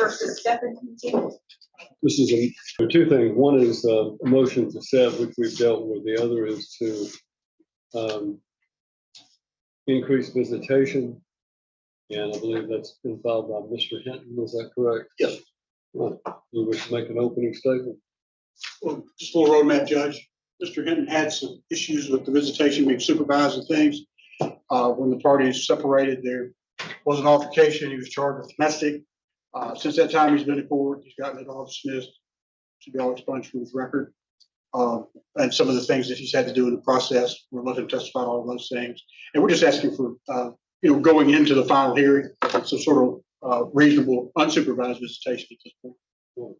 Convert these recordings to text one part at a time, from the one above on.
versus Stephanie. This is two things. One is a motion to set, which we've dealt with. The other is to increase visitation. And I believe that's been filed by Mr. Hinton. Is that correct? Yes. Well, you wish to make an opening statement? Well, just a little roadmap, Judge. Mr. Hinton had some issues with the visitation being supervised and things. When the parties separated, there was an altercation. He was charged with domestic. Since that time, he's been in court. He's gotten it all dismissed. To be all expunged from his record. And some of the things that he's had to do in the process. We're looking to testify on all of those things. And we're just asking for, going into the final hearing, some sort of reasonable unsupervised visitation at this point.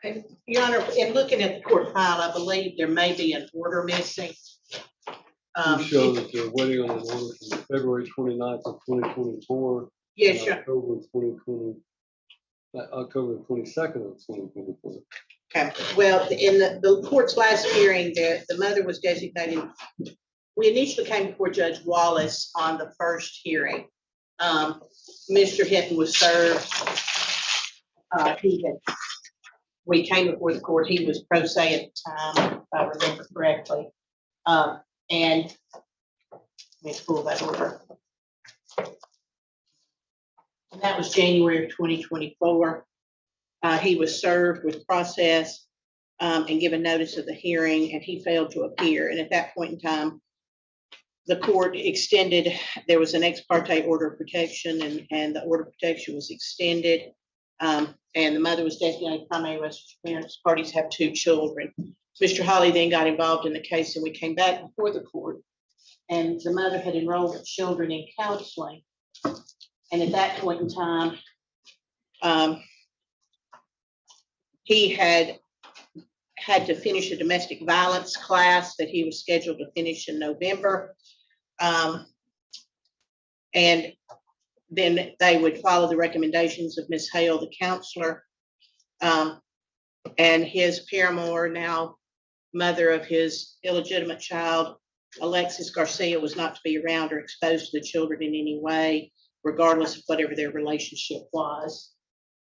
And, Your Honor, in looking at the court file, I believe there may be an order missing. You show that you're waiting on an order from February 29th of 2024. Yes, Your October 2020, October 22nd of 2024. Okay. Well, in the court's last hearing, the mother was designated. We initially came before Judge Wallace on the first hearing. Mr. Hinton was served. We came before the court. He was pro se at the time, if I remember correctly. And let me pull that order. And that was January of 2024. He was served with process and given notice of the hearing, and he failed to appear. And at that point in time, the court extended, there was an ex parte order of protection, and the order of protection was extended. And the mother was designated primary residence parents. Parties have 2 children. Mr. Holly then got involved in the case, and we came back before the court. And the mother had enrolled the children in counseling. And at that point in time, he had to finish a domestic violence class that he was scheduled to finish in November. And then they would follow the recommendations of Ms. Hale, the counselor, and his paramour, now mother of his illegitimate child, Alexis Garcia, was not to be around or exposed to the children in any way, regardless of whatever their relationship was.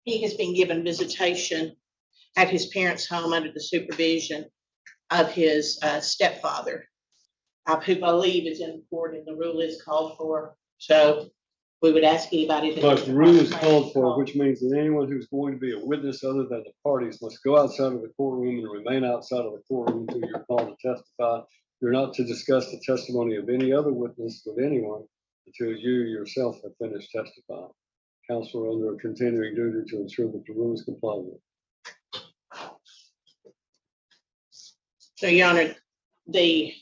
He has been given visitation at his parents' home under the supervision of his stepfather, who I believe is in court, and the rule is called for. So we would ask anybody. But the rule is called for, which means that anyone who's going to be a witness other than the parties must go outside of the courtroom and remain outside of the courtroom until you're called to testify. You're not to discuss the testimony of any other witness with anyone until you yourself have finished testifying. Counselor under a continuing duty to ensure that the rule is complied with. So, Your Honor, the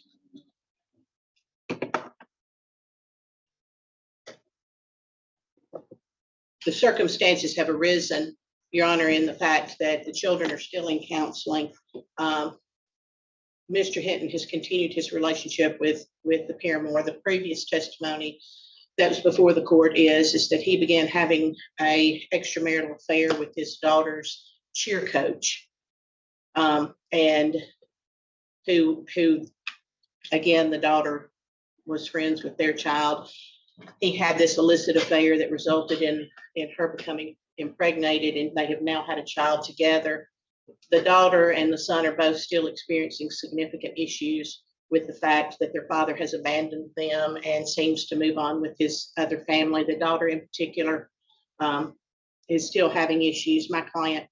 circumstances have arisen, Your Honor, in the fact that the children are still in counseling. Mr. Hinton has continued his relationship with the paramour. The previous testimony that was before the court is that he began having a extramarital affair with his daughter's cheer coach, and who again, the daughter was friends with their child. He had this illicit affair that resulted in her becoming impregnated, and they have now had a child together. The daughter and the son are both still experiencing significant issues with the fact that their father has abandoned them and seems to move on with his other family. The daughter in particular is still having issues. My client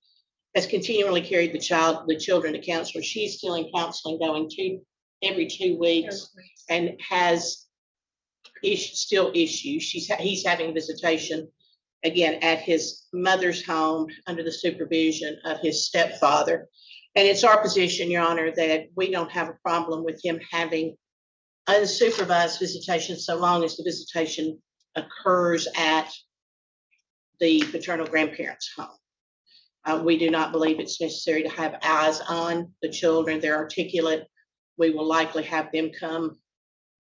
has continually carried the children to counselors. She's still in counseling, going every 2 weeks, and has still issues. He's having visitation again at his mother's home under the supervision of his stepfather. And it's our position, Your Honor, that we don't have a problem with him having unsupervised visitation so long as the visitation occurs at the paternal grandparents' home. We do not believe it's necessary to have eyes on the children. They're articulate. We will likely have them come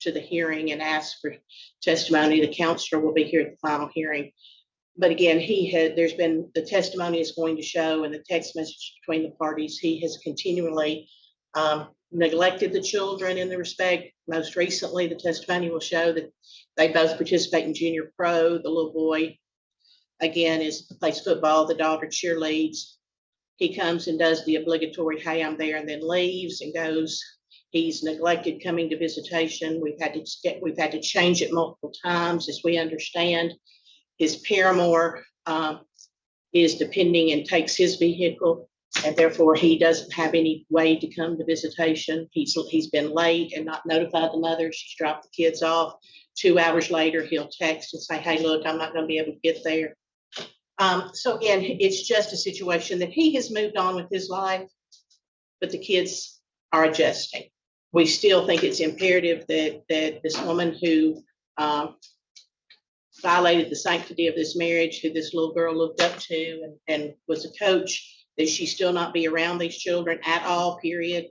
to the hearing and ask for testimony. The counselor will be here at the final hearing. But again, there's been, the testimony is going to show, and the text message between the parties, he has continually neglected the children in the respect. Most recently, the testimony will show that they both participate in junior pro. The little boy again, plays football. The daughter cheerleads. He comes and does the obligatory, hey, I'm there, and then leaves and goes. He's neglected coming to visitation. We've had to change it multiple times, as we understand. His paramour is depending and takes his vehicle, and therefore he doesn't have any way to come to visitation. He's been late and not notified the mother. She's dropped the kids off. 2 hours later, he'll text and say, hey, look, I'm not going to be able to get there. So again, it's just a situation that he has moved on with his life, but the kids are adjusting. We still think it's imperative that this woman who violated the sanctity of this marriage, who this little girl looked up to and was a coach, that she still not be around these children at all, period.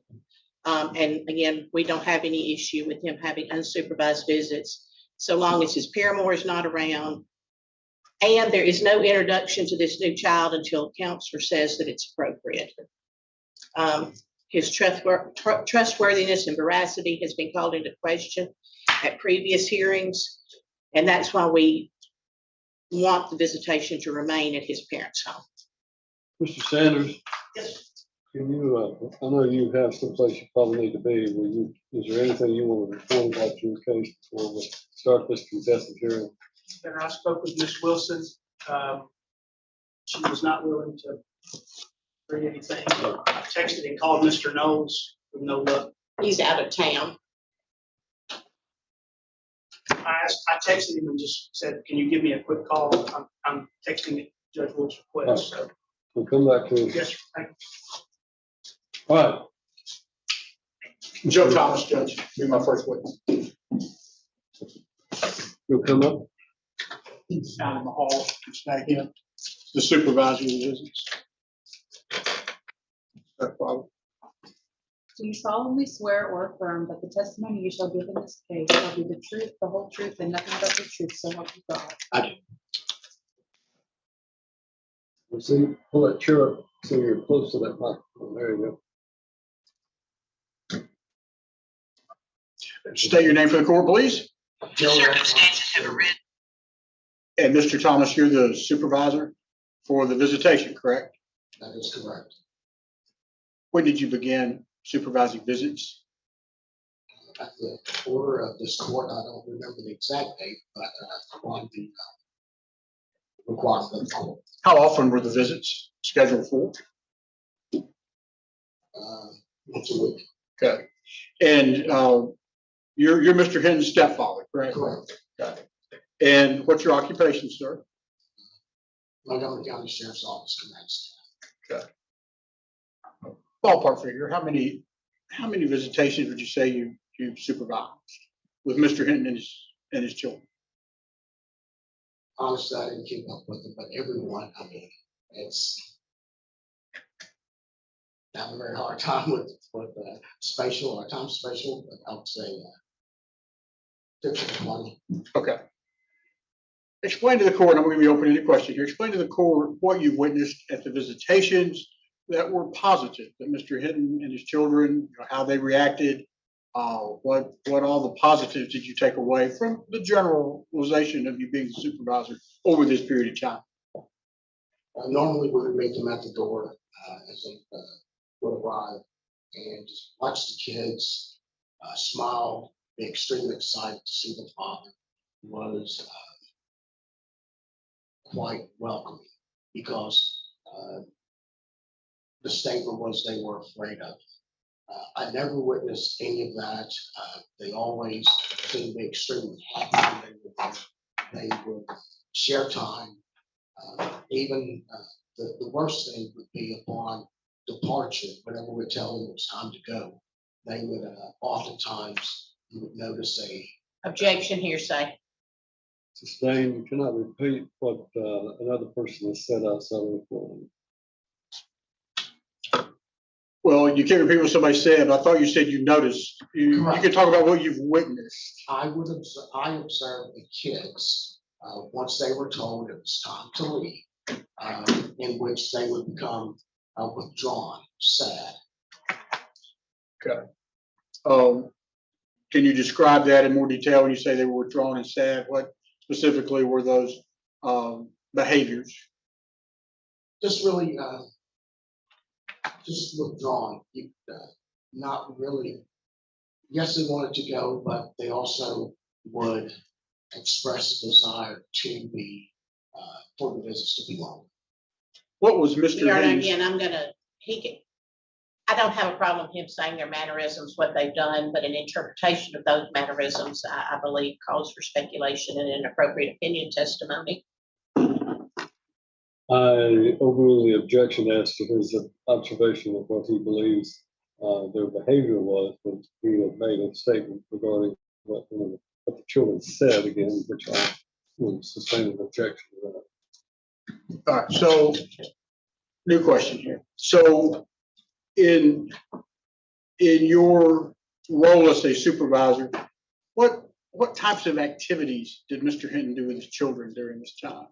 And again, we don't have any issue with him having unsupervised visits, so long as his paramour is not around. And there is no introduction to this new child until a counselor says that it's appropriate. His trustworthiness and veracity has been called into question at previous hearings, and that's why we want the visitation to remain at his parents' home. Mr. Sanders, Yes. can you, I know you have someplace you probably need to be. Is there anything you want to report about your case before we start this contested hearing? And I spoke with Ms. Wilson. She was not willing to bring anything. I texted and called Mr. Knowles with no luck. He's out of town. I texted him and just said, can you give me a quick call? I'm texting at Judge Wilkes' request. So, We'll come back to it. yes, thank you. All right. Joe Thomas, Judge, be my first witness. You'll come up. Out in the hall, it's back in. The supervisor of the business. Do you solemnly swear or affirm that the testimony you shall give in this case shall be the truth, the whole truth, and nothing but the truth, so help you God? I do. We'll see, pull that chair up so you're close to that microphone. There you go. State your name for the court, please. Circumstances have arisen. And Mr. Thomas, you're the supervisor for the visitation, correct? That is correct. When did you begin supervising visits? At the order of this court, I don't remember the exact date, but on the requirement of the court. How often were the visits scheduled for? Once a week. Okay. And you're Mr. Hinton's stepfather, correct? Correct. Okay. And what's your occupation, sir? Montgomery County Sheriff's Office command staff. Okay. Ballpark figure, how many visitations would you say you supervised with Mr. Hinton and his children? Honestly, I didn't keep up with it, but everyone, I mean, it's I have a very hard time with spatial or time spatial, but I would say 15 to 20. Okay. Explain to the court, I'm going to be opening any question here. Explain to the court what you witnessed at the visitations that were positive, that Mr. Hinton and his children, how they reacted, what all the positives did you take away from the generalization of you being the supervisor over this period of time? Normally, we would meet them at the door as they would arrive and just watch the kids smile, be extremely excited to see the father. Was quite welcoming because the statement was they were afraid of. I never witnessed any of that. They always seemed to be extremely happy. They would share time. Even the worst thing would be upon departure, whenever we tell them it was time to go, they would oftentimes, you would notice a Objection, hearsay. Sustained, you cannot repeat what another person has said outside of the courtroom. Well, you can't repeat what somebody said. I thought you said you noticed. You can talk about what you've witnessed. I observed the kids once they were told it was time to leave, in which they would become withdrawn, sad. Okay. Can you describe that in more detail when you say they were withdrawn and sad? What specifically were those behaviors? Just really, just withdrawn, not really. Yes, they wanted to go, but they also would express a desire to be, for the visits to be long. What was Mr. Your Honor, Hinton's? again, I don't have a problem with him saying their mannerisms, what they've done, but an interpretation of those mannerisms, I believe, calls for speculation and inappropriate opinion testimony. I overrule the objection as to his observation of what he believes their behavior was, but he had made a statement regarding what the children said again, which I will sustain an objection to that. All right, so new question here. So in your role as a supervisor, what types of activities did Mr. Hinton do with his children during this time?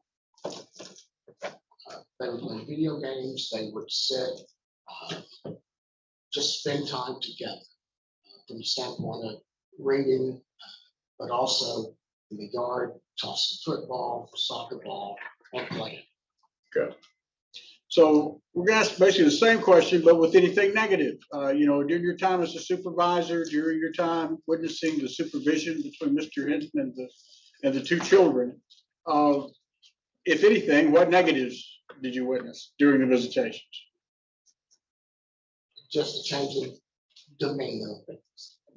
They would play video games, they would sit, just spend time together from the standpoint of reading, but also in the yard, tossing football, soccer ball, and playing. Okay. So we're gonna ask basically the same question, but with anything negative. During your time as a supervisor, during your time witnessing the supervision between Mr. Hinton and the two children, if anything, what negatives did you witness during the visitations? Just a change in demeanor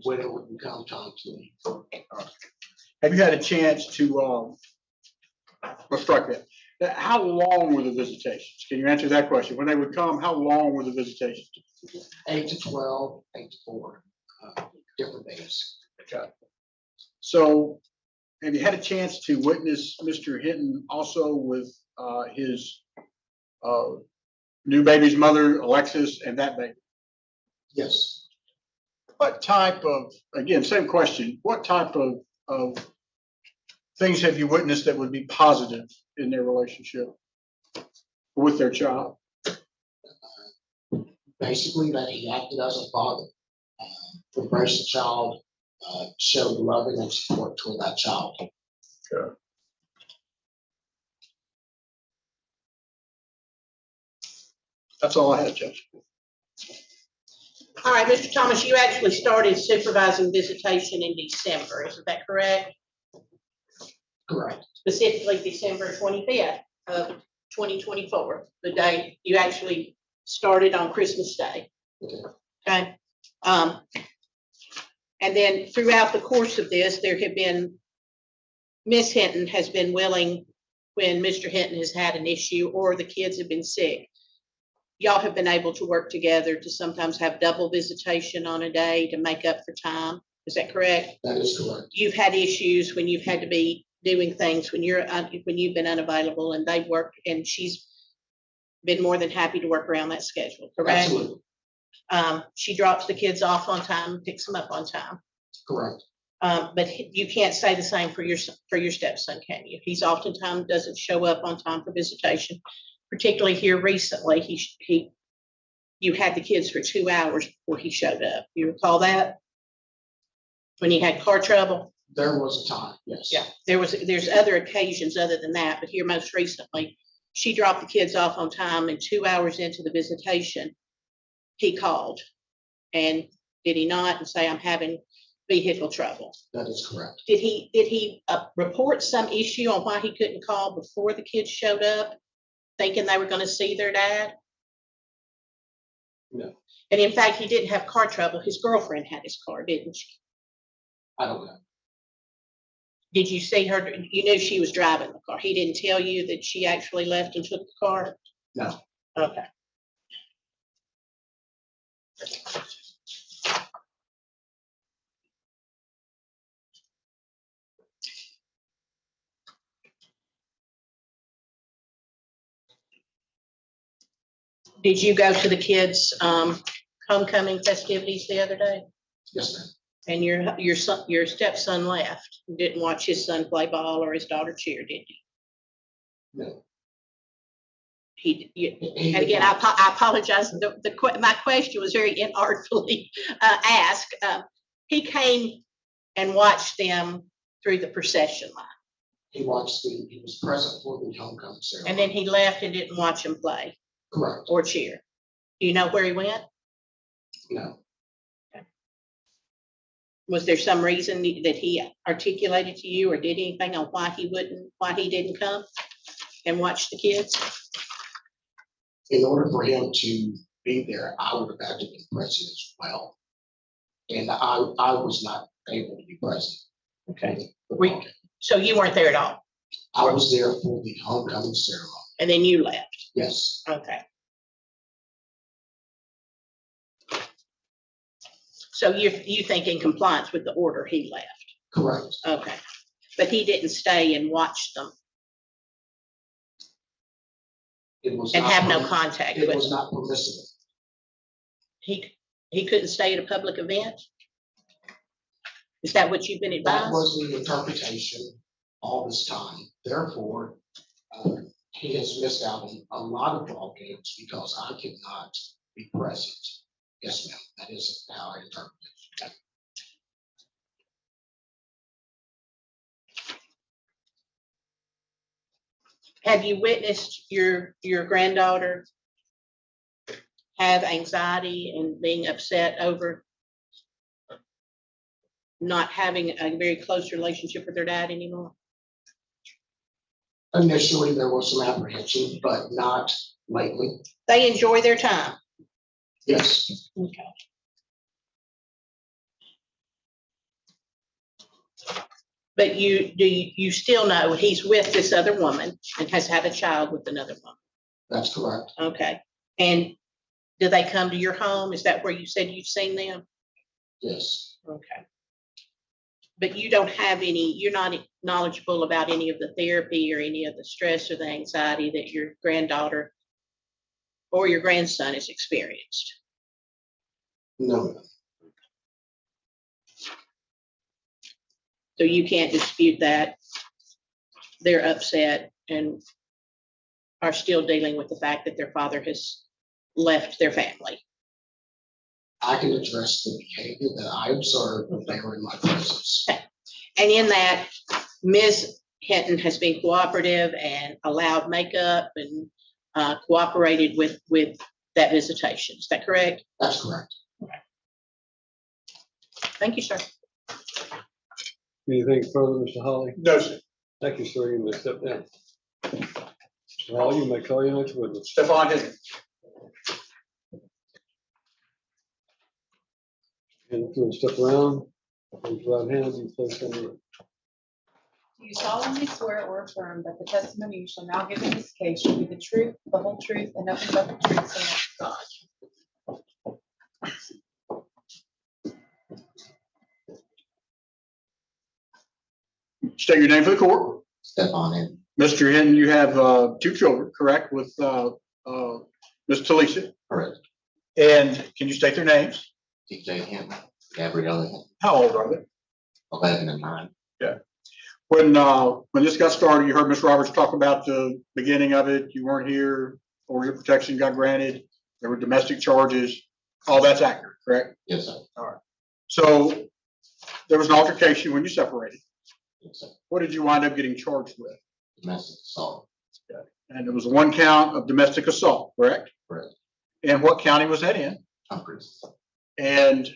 when it would become time to leave. Have you had a chance to, let's strike that. How long were the visitations? Can you answer that question? When they would come, how long were the visitations? 8 to 12, 8 to 4, different days. Okay. So have you had a chance to witness Mr. Hinton also with his new baby's mother, Alexis, and that baby? Yes. What type of, again, same question, what type of things have you witnessed that would be positive in their relationship with their child? Basically, that he acted as a father, embraced the child, showed love and support toward that child. Okay. That's all I had, Judge. All right, Mr. Thomas, you actually started supervising visitation in December, isn't that correct? Correct. Specifically December 25th of 2024, the day you actually started on Christmas Day. Okay. And then throughout the course of this, there have been, Miss Hinton has been willing when Mr. Hinton has had an issue or the kids have been sick. Y'all have been able to work together to sometimes have double visitation on a day to make up for time. Is that correct? That is correct. You've had issues when you've had to be doing things when you've been unavailable, and they've worked, and she's been more than happy to work around that schedule, correct? Absolutely. She drops the kids off on time, picks them up on time. Correct. But you can't say the same for your stepson, can you? He's oftentimes doesn't show up on time for visitation, particularly here recently. You had the kids for 2 hours before he showed up. You recall that? When he had car trouble? There was a time, yes. Yeah, there's other occasions other than that, but here most recently, she dropped the kids off on time, and 2 hours into the visitation, he called. And did he not, and say, I'm having vehicle trouble? That is correct. Did he report some issue on why he couldn't call before the kids showed up, thinking they were going to see their dad? No. And in fact, he didn't have car trouble. His girlfriend had his car, didn't she? I don't know. Did you see her? You knew she was driving the car. He didn't tell you that she actually left and took the car? No. Okay. Did you go to the kids' homecoming festivities the other day? Yes, ma'am. And your stepson left, didn't watch his son play ball or his daughter cheer, did you? No. And again, I apologize. My question was very inartfully asked. He came and watched them through the procession line. He was present for the homecoming ceremony. And then he left and didn't watch him play Correct. or cheer. Do you know where he went? No, Was there some reason that he articulated to you or did anything on why he didn't come and watch the kids? in order for him to be there, I would have had to be present as well. And I was not able to be present. Okay. Okay. So you weren't there at all, I was there for the homecoming ceremony. and then you left. Yes, Okay. So you think in compliance with the order, he left? correct. Okay. But he didn't stay and watch them It was and not have no permi- contact It with was them? not permissible. He couldn't stay at a public event? Is that what you've been That advised? was the interpretation all this time. Therefore, he has missed out on a lot of ball games because I could not be present. Yes, ma'am, that is how I interpret it. Have you witnessed your granddaughter have anxiety and being upset over not having a very close relationship with her dad anymore? Initially, there was some apprehension, but not lately. They enjoy their time. Yes, Okay. But you still know he's with this other woman and has had a child with another woman? that's correct. Okay. And do they come to your home? Is that where you said you've seen them? Yes, Okay. But you don't have any, you're not knowledgeable about any of the therapy or any of the stress or the anxiety that your granddaughter or your grandson has experienced? no, So you can't dispute that. They're upset and are still dealing with the fact that their father has left their family. I can address the behavior that I observed when they were in my presence. And in that, Ms. Hinton has been cooperative and allowed makeup and cooperated with that visitation. Is that correct? That's correct. Thank you, sir. Anything further, Mr. Hawley? No, sir. Thank you, sir. You may step down. Mr. Hawley, you may call your next witness. Stefan Hinton. And if you want to step around, raise your right hand, you place on your. Do you solemnly swear or affirm that the testimony you shall now give in this case shall be the truth, the whole truth, and nothing but the truth, so help you God? State your name for the court. Stefan Hinton. Mr. Hinton, you have two children, correct, with Ms. Talisa? Correct. And can you state their names? DJ Hinton, Gabriella Hinton, How old are they? 11 and 9. When this got started, you heard Ms. Roberts talk about the beginning of it. You weren't here, or your protection got granted. There were domestic charges. All that's accurate, correct? Yes, sir. So there was an altercation when you separated. Yes, sir. What did you wind up getting charged with? Domestic assault. And it was one count of domestic assault, correct? Correct. And what county was that in? HYPOCRISY. And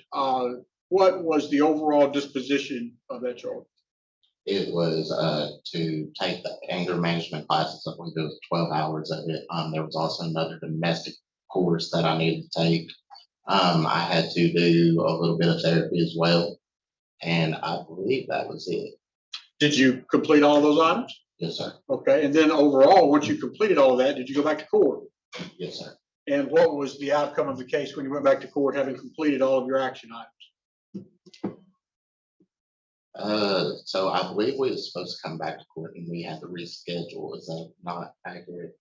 what was the overall disposition of that charge? It was to take the anger management classes. I believe it was 12 hours of it. There was also another domestic course that I needed to take. I had to do a little bit of therapy as well. And I believe that was it. Did you complete all those items? Yes, sir. Okay, and then overall, once you completed all of that, did you go back to court? Yes, sir. And what was the outcome of the case when you went back to court, having completed all of your action items? So I believe we were supposed to come back to court and we had to reschedule. Is that not accurate?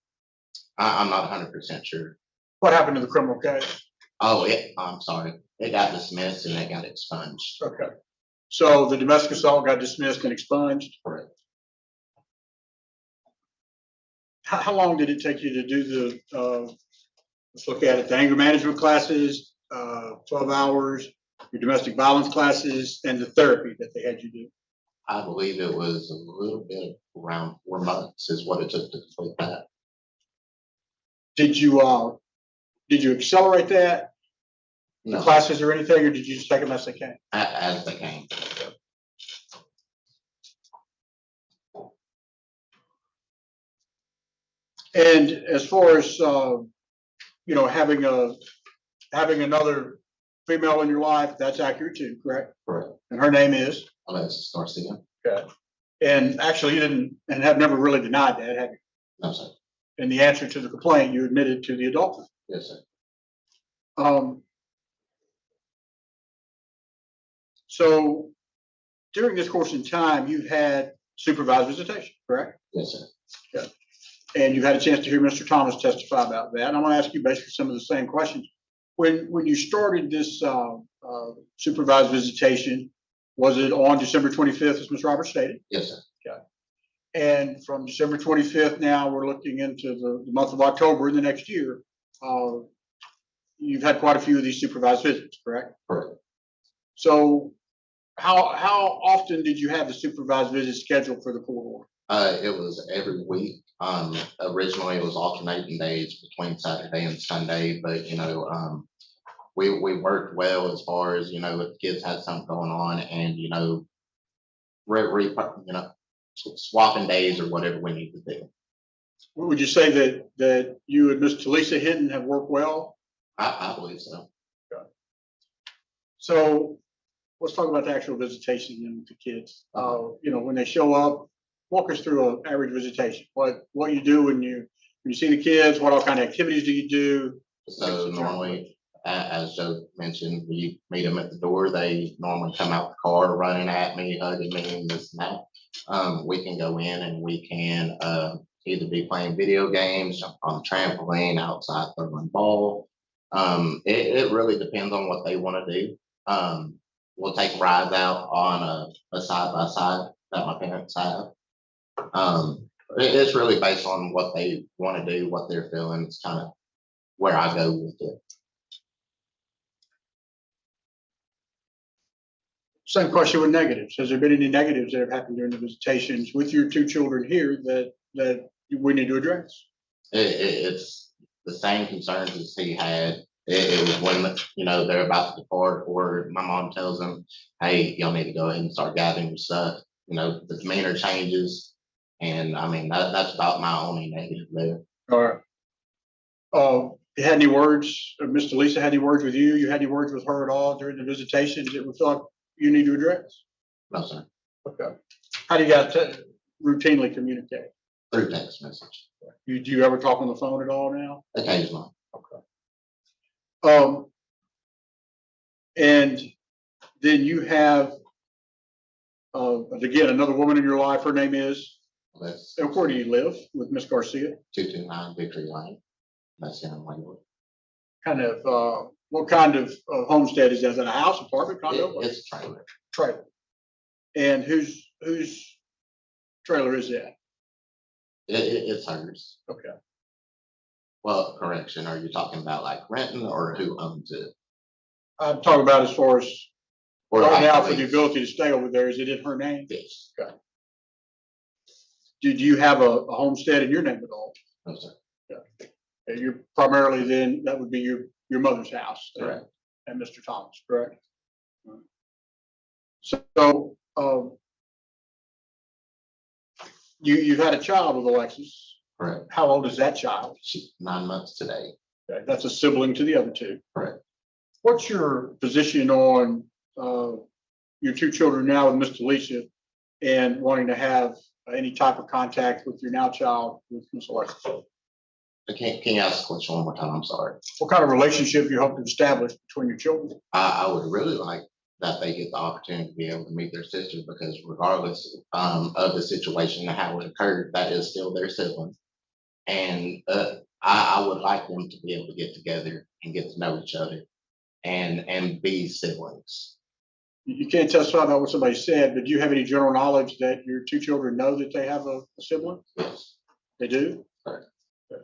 I'm not 100% sure. What happened to the criminal case? Oh, I'm sorry. It got dismissed and it got expunged. Okay, so the domestic assault got dismissed and expunged. Correct. How long did it take you to do the, let's look at it, the anger management classes, 12 hours, your domestic violence classes, and the therapy that they had you do? I believe it was a little bit around 4 months is what it took to complete that. Did you accelerate that, the No, classes or anything, or did you just take them as they came? as they came. And as far as, having another female in your life, that's accurate too, correct? Correct. And her name is? Alexis Garcia. Okay. And actually, you didn't, and have never really denied that, have you? No, sir. In the answer to the complaint, you admitted to the adultery. Yes, sir. So during this course in time, you've had supervised visitation, correct? Yes, sir. Yeah. And you've had a chance to hear Mr. Thomas testify about that. And I want to ask you basically some of the same questions. When you started this supervised visitation, was it on December 25th, as Ms. Roberts stated? Yes, sir. Okay. And from December 25th, now we're looking into the month of October in the next year. You've had quite a few of these supervised visits, correct? Correct. So how often did you have the supervised visit scheduled for the court order? It was every week. Originally it was alternating days between Saturday and Sunday, but we worked well as far as, if kids had something going on and, swapping days or whatever we need to do. Would you say that you and Ms. Talisa Hinton have worked well? I believe so. So let's talk about the actual visitation with the kids. When they show up, walk us through an average visitation. What you do when you see the kids, what all kind of activities do you do? So normally, as Joe mentioned, we meet them at the door. They normally come out the car running at me, hugging me, and this and that. We can go in and we can either be playing video games, jump on the trampoline, outside throwing ball. It really depends on what they want to do. We'll take rides out on a side-by-side that my parents have. It's really based on what they want to do, what they're feeling. It's kind of where I go with it. Same question with negatives. Has there been any negatives that have happened during the visitations with your two children here that we need to address? It's the same concerns as he had. It was when, they're about to depart, or my mom tells them, hey, y'all need to go ahead and start gathering your stuff. The demeanor changes. And I mean, that's about my only negative there. All right. You had any words, Mr. Lisa had any words with you? You had any words with her at all during the visitation that we thought you need to address? No, sir. Okay. How do you guys routinely communicate? Through text message. Do you ever talk on the phone at all now? Occasionally. Okay. And then you have, again, another woman in your life. Her name is? And where do you live with Miss Garcia? 229 Victory Lane. That's in Lakewood. What kind of homestead is that? Is that a house, apartment, condo? It's a trailer. Trailer. And whose trailer is that? It's hers. Okay. Well, correction, are you talking about like renting or who owns it? I'm talking about as far as Or right now like for the ability to stay over there. Is it in her name? Yes. Okay. Do you have a homestead in your name at all? No, sir. Okay. And you're primarily then, that would be your mother's house. Correct. And Mr. Thomas, correct? So, you've had a child with Alexis. Correct. How old is that child? She's 9 months today. Okay, that's a sibling to the other two. Correct. What's your position on your two children now with Mr. Lisa and wanting to have any type of contact with your now child with Miss Alexis? Can you ask the question one more time? I'm sorry. What kind of relationship you hope to establish between your children? I would really like that they get the opportunity to be able to meet their sister, because regardless of the situation and how it occurred, that is still their sibling. And I would like them to be able to get together and get to know each other and be siblings. You can't testify about what somebody said, but do you have any general knowledge that your two children know that they have a sibling? Yes. They do? Correct. Okay.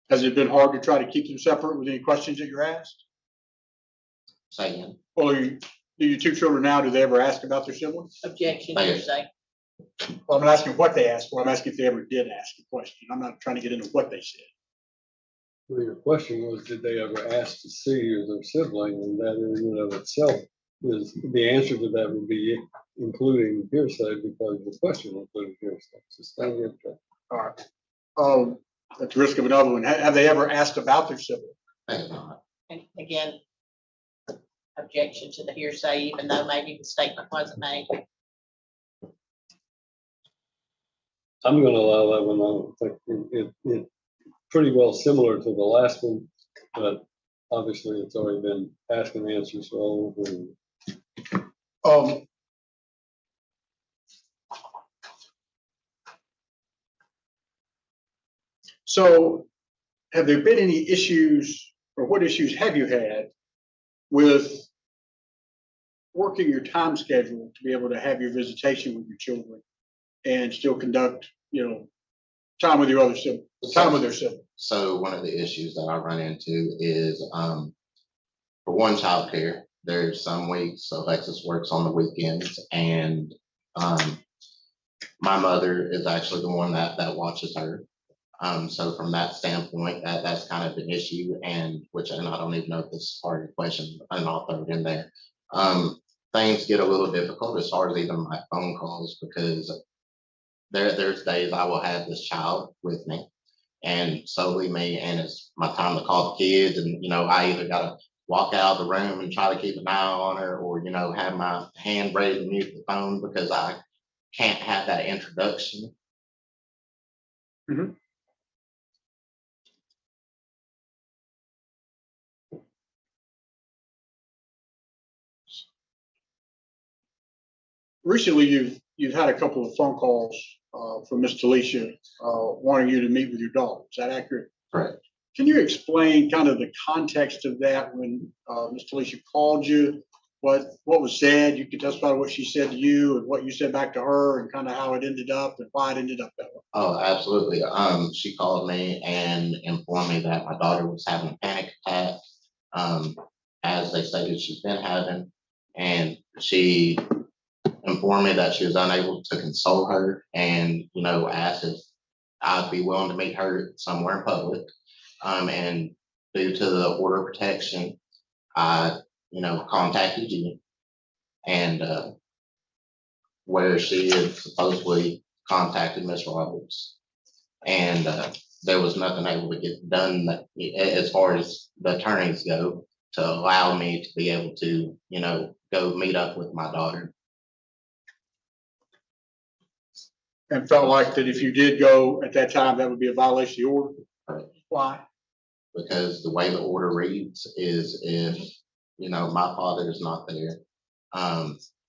Has it been hard to try to keep them separate with any questions that you're asked? saying. Well, do your two children now, do they ever ask about their siblings? Objection, Thank you. hearsay. Well, I'm not asking what they asked for. I'm asking if they ever did ask a question. I'm not trying to get into what they said. Well, your question was, did they ever ask to see their sibling? And that in and of itself is, the answer to that would be including hearsay, because the question included hearsay. Sustain your objection. All right. At the risk of another one, have they ever asked about their sibling? They have not. And again, objection to the hearsay, even though maybe the statement wasn't made. I'm going to allow that one. I don't think it pretty well similar to the last one, but obviously it's already been asked and answered. So So have there been any issues, or what issues have you had with working your time schedule to be able to have your visitation with your children and still conduct, time with your other siblings, time with their siblings? So one of the issues that I run into is, for one, childcare. There's some weeks Alexis works on the weekends, and my mother is actually the one that watches her. So from that standpoint, that's kind of an issue, and I don't even know if this is part of your question, and I'll throw it in there. Things get a little difficult as far as even my phone calls, because there's days I will have this child with me and solely me, and it's my time to call the kids, and I either gotta walk out of the room and try to keep an eye on her, or have my hand ready to mute the phone because I can't have that introduction. Mhm. Recently, you've had a couple of phone calls from Miss Talisha wanting you to meet with your daughter. Is that accurate? Correct. Can you explain kind of the context of that when Miss Talisha called you? What was said? You can testify to what she said to you and what you said back to her, and kind of how it ended up and why it ended up that way. Oh, absolutely. She called me and informed me that my daughter was having a panic attack, as they stated she's been having, and she informed me that she was unable to console her, and asked if I'd be willing to meet her somewhere in public. And due to the order of protection, I contacted you, and where she had supposedly contacted Miss Roberts, and there was nothing able to get done as far as the attorneys go to allow me to be able to go meet up with my daughter. And felt like that if you did go at that time, that would be a violation of the order. Right. Why? Because the way the order reads is, if my father is not there,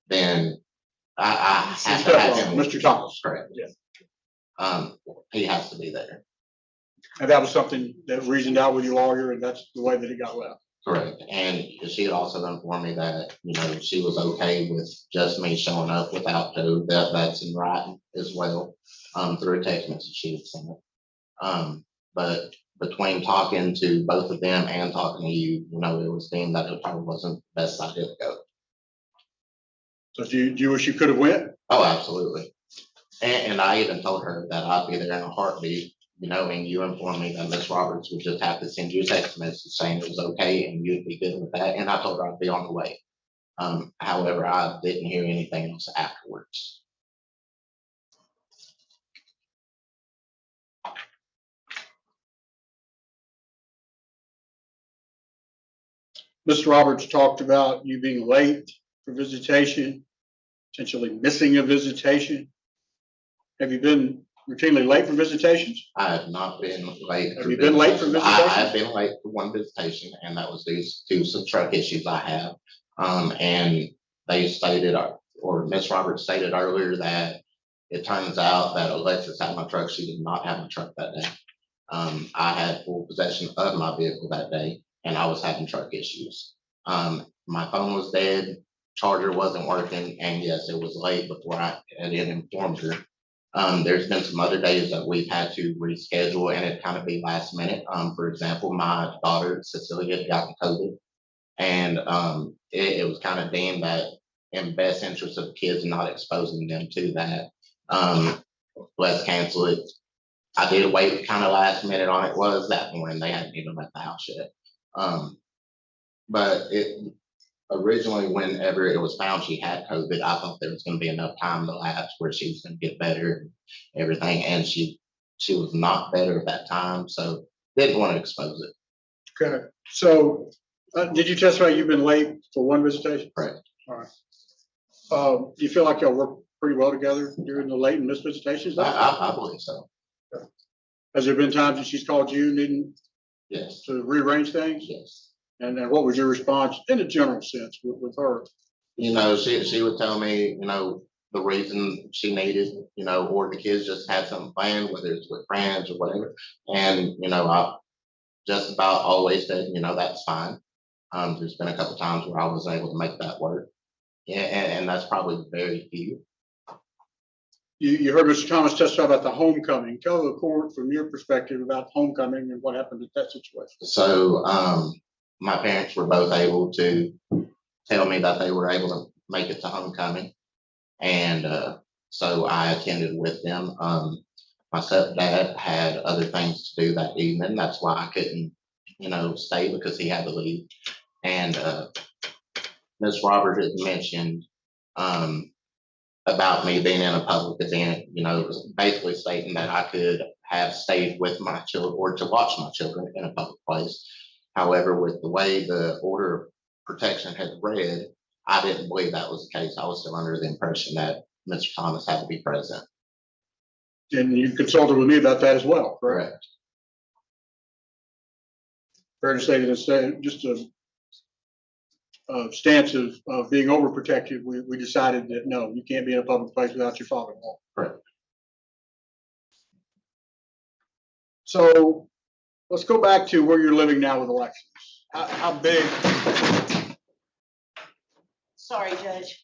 then I have to have him. Mr. Thomas. Correct. Yeah. He has to be there. And that was something that reasoned out with your lawyer, and that's the way that it got left. Correct. And she had also informed me that, she was okay with just me showing up without Joe. That's in writing as well, through a text message she had sent. But between talking to both of them and talking to you, it was deemed that it probably wasn't the best idea to go. So do you wish you could have went? Oh, absolutely. And I even told her that I'd be there in a heartbeat, and you informed me that Miss Roberts would just have to send you a text message saying it was okay and you'd be good with that. And I told her I'd be on the way. However, I didn't hear anything else afterwards. Mr. Roberts talked about you being late for visitation, potentially missing a visitation. Have you been routinely late for visitations? I have not been late. Have you been late for I visitations? have been late for one visitation, and that was due to some truck issues I have. And they stated, or Miss Roberts stated earlier, that it turns out that Alexis had my truck. She did not have my truck that day. I had full possession of my vehicle that day, and I was having truck issues. My phone was dead, charger wasn't working, and yes, it was late before I had informed her. There's been some other days that we've had to reschedule, and it kind of be last minute. For example, my daughter Cecilia had gotten COVID, and it was kind of deemed that in best interest of kids, not exposing them to that. Let's cancel it. I did wait kind of last minute on it. Was that morning they hadn't even left the house yet. But it originally, whenever it was found she had COVID, I thought there was going to be enough time to lapse where she was going to get better and everything, and she was not better at that time, so didn't want to expose it. Okay, so did you testify you've been late for one visitation? Correct. All right. Do you feel like y'all work pretty well together during the late and missed visitations? I believe so. Has there been times that she's called you needing Yes. to rearrange things? Yes. And then what was your response in a general sense with her? You know, she would tell me, you know, the reason she needed, you know, or the kids just had something planned, whether it's with friends or whatever. And, you know, I just about always said, you know, that's fine. There's been a couple times where I was able to make that work. Yeah, and that's probably very few. You heard Mr. Thomas testify about the homecoming. Tell the court from your perspective about homecoming and what happened at that situation. So my parents were both able to tell me that they were able to make it to homecoming. And so I attended with them. My stepdad had other things to do that evening. That's why I couldn't, you know, stay, because he had to leave. And Ms. Roberts had mentioned about me being in a public event, you know, it was basically stating that I could have stayed with my children or to watch my children in a public place. However, with the way the order of protection had read, I didn't believe that was the case. I was still under the impression that Mr. Thomas had to be present. And you consulted with me about that as well, correct? Correct. Fair to say that it's just a stance of being overprotective. We decided that no, you can't be in a public place without your father-in-law. Correct. So let's go back to where you're living now with Alexis. How big? Sorry, Judge.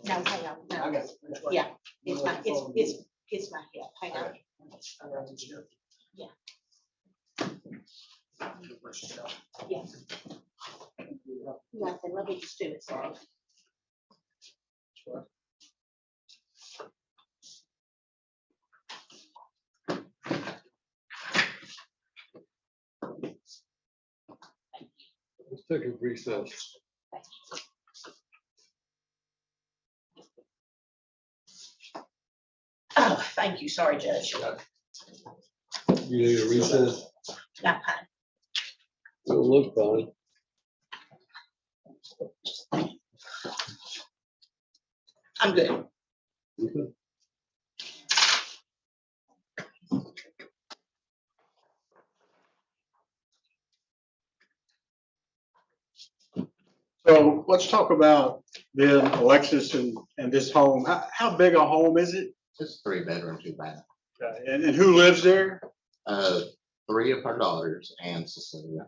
No, hang on. No. I got it. Yeah, it's my hip. Hang on. Yeah. Yeah. Nothing. Let me just do it. Sorry. Let's take a recess. Oh, thank you. Sorry, Judge. You need a recess? Not fine. It'll look fine. I'm good. Okay. So let's talk about then Alexis and this home. How big a home is it? It's 3-bedroom, 2-bath. Okay. And who lives there? 3 of her daughters and Cecilia.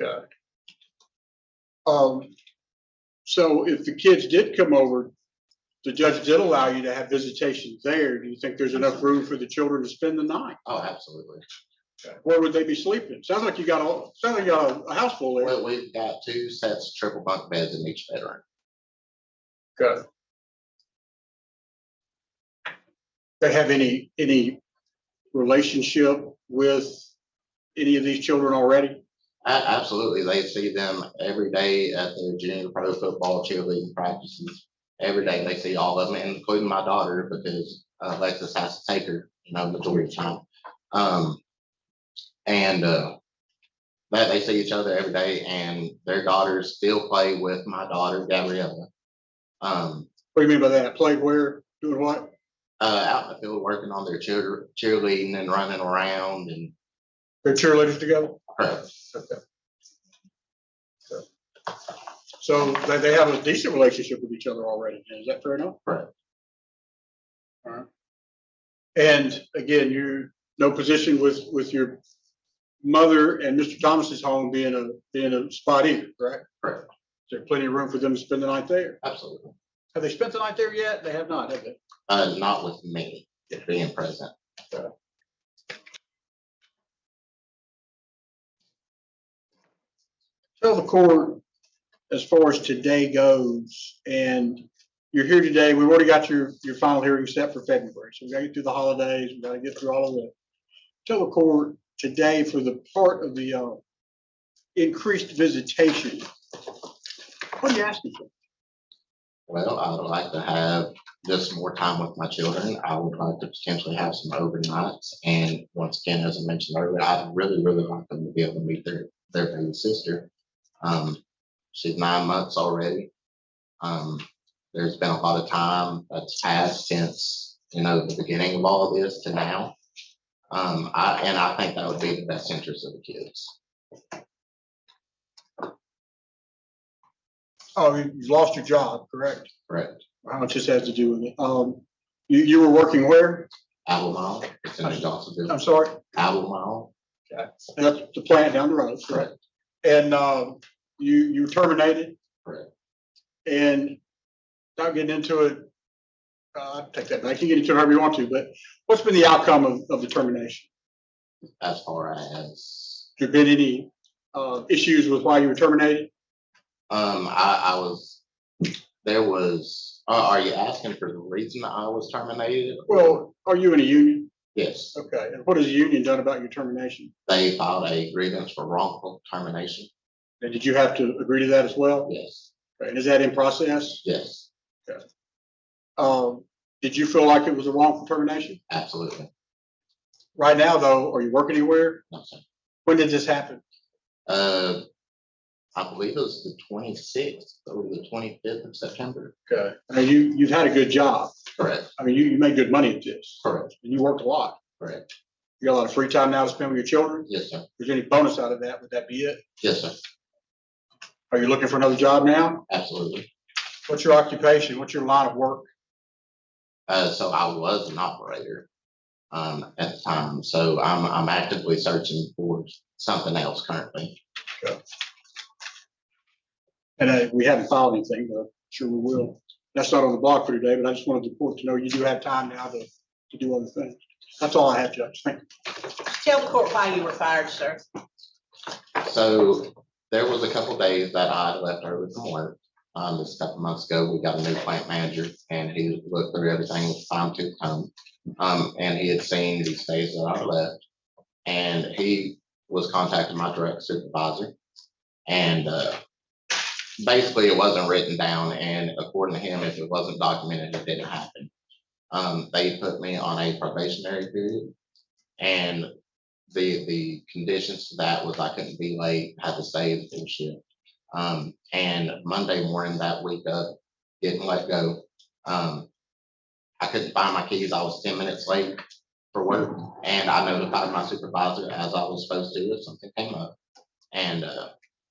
Okay. So if the kids did come over, the judge did allow you to have visitation there. Do you think there's enough room for the children to spend the night? Oh, absolutely. Okay. Where would they be sleeping? Sounds like you got a house full there. Well, we've got 2 sets of triple bunk beds in each bedroom. Good. They have any relationship with any of these children already? Absolutely. They see them every day at their junior pro football, cheerleading practices. Every day they see all of them, including my daughter, because Alexis has to take her, you know, majority of the time. And that they see each other every day, and their daughters still play with my daughter, Gabriella. What do you mean by that? Play where? Doing what? Out in the field working on their cheerleading and running around and They're cheerleaders together? correct. Okay. So they have a decent relationship with each other already. Is that fair enough? Correct. All right. And again, you're no position with your mother and Mr. Thomas's home being a spot either, correct? Correct. Is there plenty of room for them to spend the night there? Absolutely. Have they spent the night there yet? They have not, have they? Not with me being present. Tell the court as far as today goes, and you're here today, we've already got your final hearing set for February. So we gotta get through the holidays, we gotta get through all of it. Tell the court today for the part of the increased visitation. What are you asking for? Well, I would like to have just more time with my children. I would like to potentially have some overnights. And once again, as I mentioned earlier, I'd really, really like them to be able to meet their baby sister. She's 9 months already. There's been a lot of time that's passed since, the beginning of all of this to now. I think that would be the best interest of the kids. Oh, you lost your job, correct? Correct. How much this has to do with it? You were working where? Albemarle, it's in Johnsonville. I'm sorry? Albemarle. Okay. That's the plant down the road, correct? And you were terminated? Correct. And not getting into it, I'll take that back. You can get into it however you want to, but what's been the outcome of the termination? As far as Have there been any issues with why you were terminated? Are you asking for the reason I was terminated? Well, are you in a union? Yes, Okay, and what has the union done about your termination? they filed a grievance for wrongful termination. And did you have to agree to that as well? Yes, Okay, and is that in process? yes, Did you feel like it was a wrongful termination? absolutely. Right now, though, are you working anywhere? No, sir. When did this happen? I believe it was the 26th or the 25th of September. Okay, I mean, you've had a good job. Correct, I mean, you made good money at this, correct, and you worked a lot. correct. You got a lot of free time now to spend with your children? Yes, sir. If there's any bonus out of that, would that be it? Yes, sir. Are you looking for another job now? Absolutely. What's your occupation? What's your line of work? So I was an operator at the time. So I'm actively searching for something else currently. And we haven't filed anything, but sure we will. That's not on the block for today, but I just wanted the court to know you do have time now to do other things. That's all I have, Judge. Thank you. Tell the court why you were fired, sir. So there was a couple days that I left early from work. Just a couple months ago, we got a new plant manager and he looked through everything with fine tooth comb. And he had seen these days that I left and he was contacting my direct supervisor. And basically it wasn't written down, and according to him, if it wasn't documented, it didn't happen. They put me on a probationary period, and the conditions to that was I couldn't be late, had to stay the full shift. And Monday morning that week of getting let go, I couldn't find my keys. I was 10 minutes late for work, and I notified my supervisor as I was supposed to if something came up, and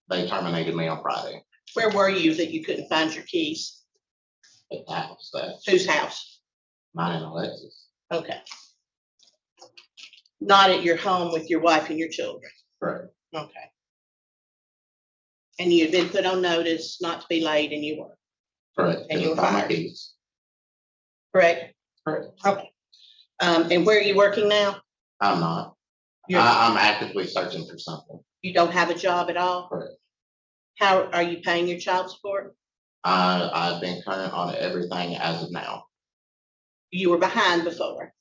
they terminated me on Friday. Where were you that you couldn't find your keys? At the house, that Whose house? mine and Alexis. Okay. Not at your home with your wife and your children? Correct. Okay. And you had been put on notice not to be late, and you were, Correct. And you were Couldn't find my fired. keys. correct? Correct. Okay. And where are you working now? I'm not. You're- I'm actively searching for something. You don't have a job at all? Correct. How are you paying your child support? I've been current on everything as of now. You were behind before.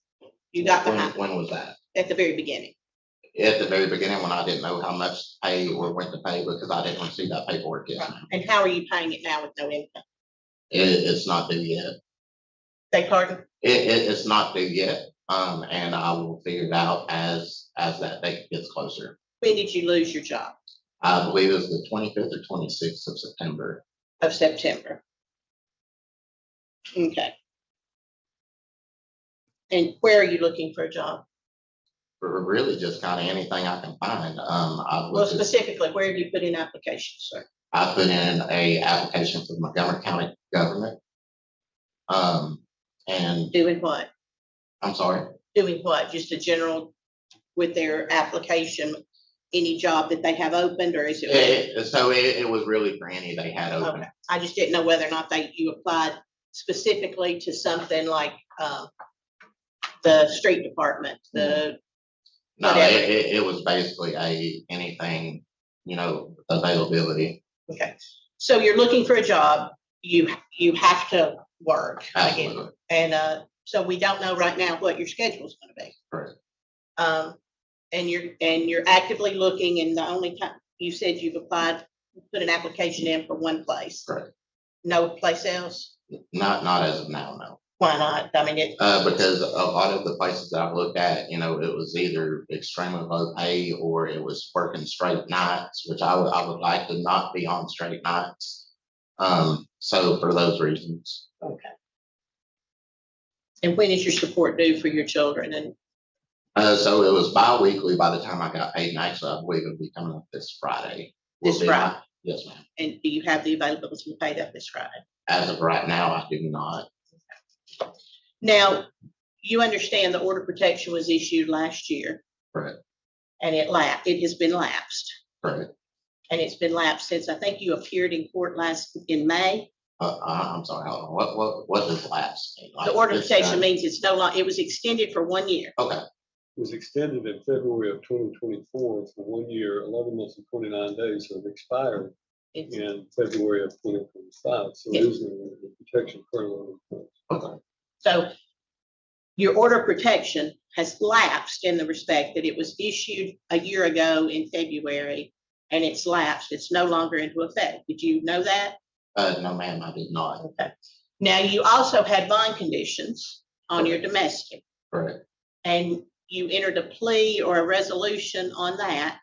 You got behind When was that? at the very beginning. At the very beginning, when I didn't know how much to pay or when to pay because I didn't receive that paperwork yet. And how are you paying it now with no income? It's not due yet. Beg pardon? It's not due yet. And I will figure it out as that date gets closer. When did you lose your job? I believe it was the 25th or 26th of September. Of September. Okay. And where are you looking for a job? For really just kind of anything I can find. Well, specifically, where have you put in applications, sir? I put in a application for Montgomery County government. And Doing what? I'm sorry, Doing what? Just a general with their application, any job that they have opened, or is it? it was really for any they had open. Okay. I just didn't know whether or not you applied specifically to something like, the street department, the, No, whatever. it was basically anything, availability. okay. So you're looking for a job, you have to work. Absolutely. And so we don't know right now what your schedule is gonna be. Correct. And you're actively looking, and the only time, you said you've applied, put an application in for one place. Correct. No place else? Not as of now, no. Why not? I mean, Because a lot of the places that I've looked at, it was either extremely low pay or it was working straight nights, which I would like to not be on straight nights. So for those reasons. okay. And when is your support due for your children? And So it was bi-weekly by the time I got paid, and actually I believe it'll be coming up this Friday. This Friday? Yes, ma'am. and do you have the availability to pay that this Friday? As of right now, I do not. Now, you understand the order of protection was issued last year. Correct. And it has been lapsed. Correct. And it's been lapsed since, I think you appeared in court in May. I'm sorry, hold on. What does lapse mean? The order of protection means it's no longer, it was extended for 1 year. Okay, It was extended in February of 2024 for 1 year, 11 months and 29 days, so it expired It's- in February of 2025. So Yeah. it is the protection currently in place. okay. So your order of protection has lapsed in the respect that it was issued a year ago in February and it's lapsed. It's no longer into effect. Did you know that? No, ma'am, I did not. Okay. Now, you also had bond conditions on your domestic, Correct. and you entered a plea or a resolution on that,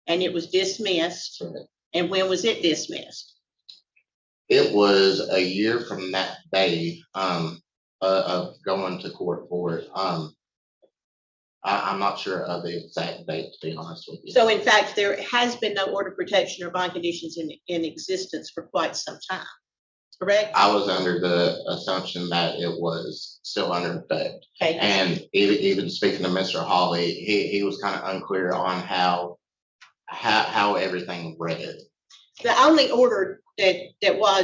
and it was dismissed. Correct. And when was it dismissed? It was a year from that day, of going to court for it. I'm not sure of the exact date, to be honest with you. So in fact, there has been no order of protection or bond conditions in existence for quite some time, correct? I was under the assumption that it was still under effect. Okay. And even speaking to Mr. Hawley, he was kind of unclear on how everything read. The only order that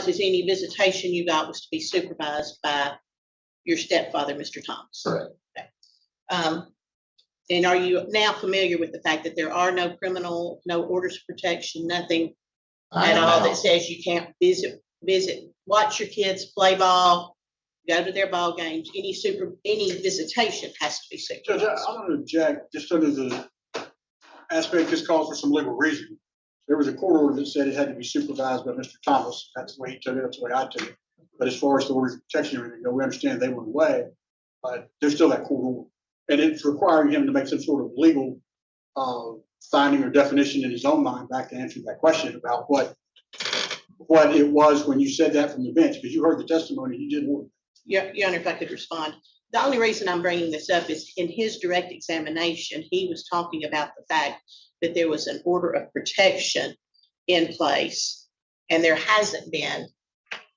is any visitation you got was to be supervised by your stepfather, Mr. Thomas. Correct. And are you now familiar with the fact that there are no orders of protection, nothing at all that says you can't visit, watch your kids play ball, go to their ball games, any visitation has to be Judge, supervised? I'm gonna object, just under the aspect this calls for some legal reason. There was a court order that said it had to be supervised by Mr. Thomas. That's the way he took it, that's the way I took it. But as far as the orders of protection and everything go, we understand they went away, but there's still that court order. And it's requiring him to make some sort of legal finding or definition in his own mind, back to answering that question about what it was when you said that from the bench, because you heard the testimony, you did order. Your Honor, if I could respond. The only reason I'm bringing this up is in his direct examination, he was talking about the fact that there was an order of protection in place, and there hasn't been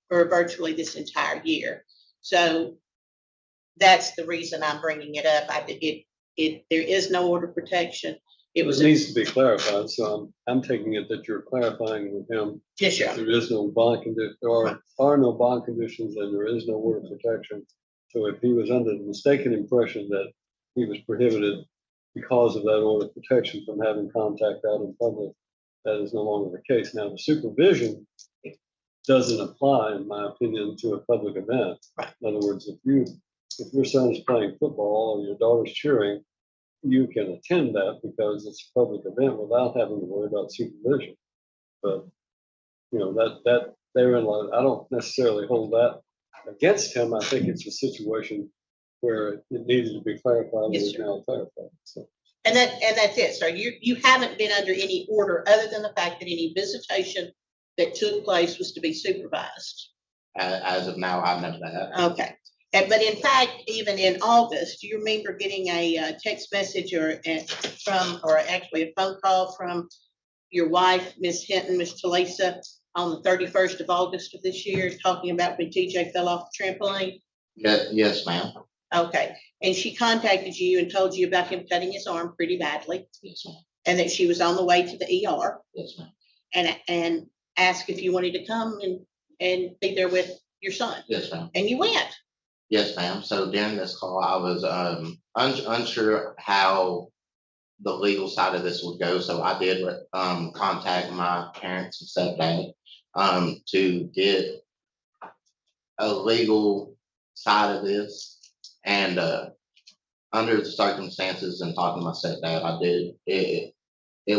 for virtually this entire year. So that's the reason I'm bringing it up. There is no order of protection. It needs to be clarified, so I'm taking it that you're clarifying with him. Yes, Your Honor. There is no bond condition, there are no bond conditions, and there is no order of protection. So if he was under the mistaken impression that he was prohibited because of that order of protection from having contact out in public, that is no longer the case. Now, the supervision doesn't apply, in my opinion, to a public event. In other words, if your son is playing football or your daughter's cheering, you can attend that because it's a public event without having to worry about supervision. But, that therein lies, I don't necessarily hold that against him. I think it's a situation where it needed to be clarified. Yes, and is sir. now clarified. So, And that's it, sir. You haven't been under any order other than the fact that any visitation that took place was to be supervised. As of now, I know that. Okay. But in fact, even in August, do you remember getting a text message or actually a phone call from your wife, Miss Hinton, Miss Talisa, on the 31st of August of this year, talking about when TJ fell off the trampoline? Yes, ma'am. Okay. And she contacted you and told you about him cutting his arm pretty badly, Yes, ma'am. and that she was on the way to the ER, Yes, ma'am. and asked if you wanted to come and be there with your son. Yes, ma'am. And you went. Yes, ma'am. So during this call, I was unsure how the legal side of this would go. So I did contact my parents and stepdad. to get a legal side of this. And, under the circumstances and talking to my stepdad, I did, it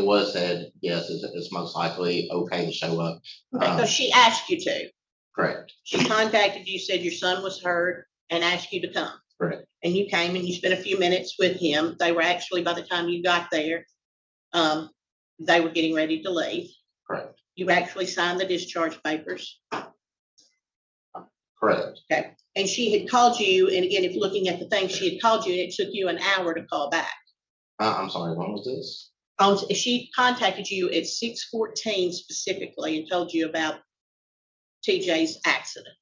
was said, yes, it's most likely okay to show up. Because she asked you to. Correct, She contacted you, said your son was hurt, and asked you to come. correct. And you came and you spent a few minutes with him. They were actually, by the time you got there, they were getting ready to leave. Correct. You actually signed the discharge papers. Correct. Okay. And she had called you, and again, if looking at the thing, she had called you, and it took you an hour to call back. I'm sorry, when was this? She contacted you at 6:14 specifically and told you about TJ's accident.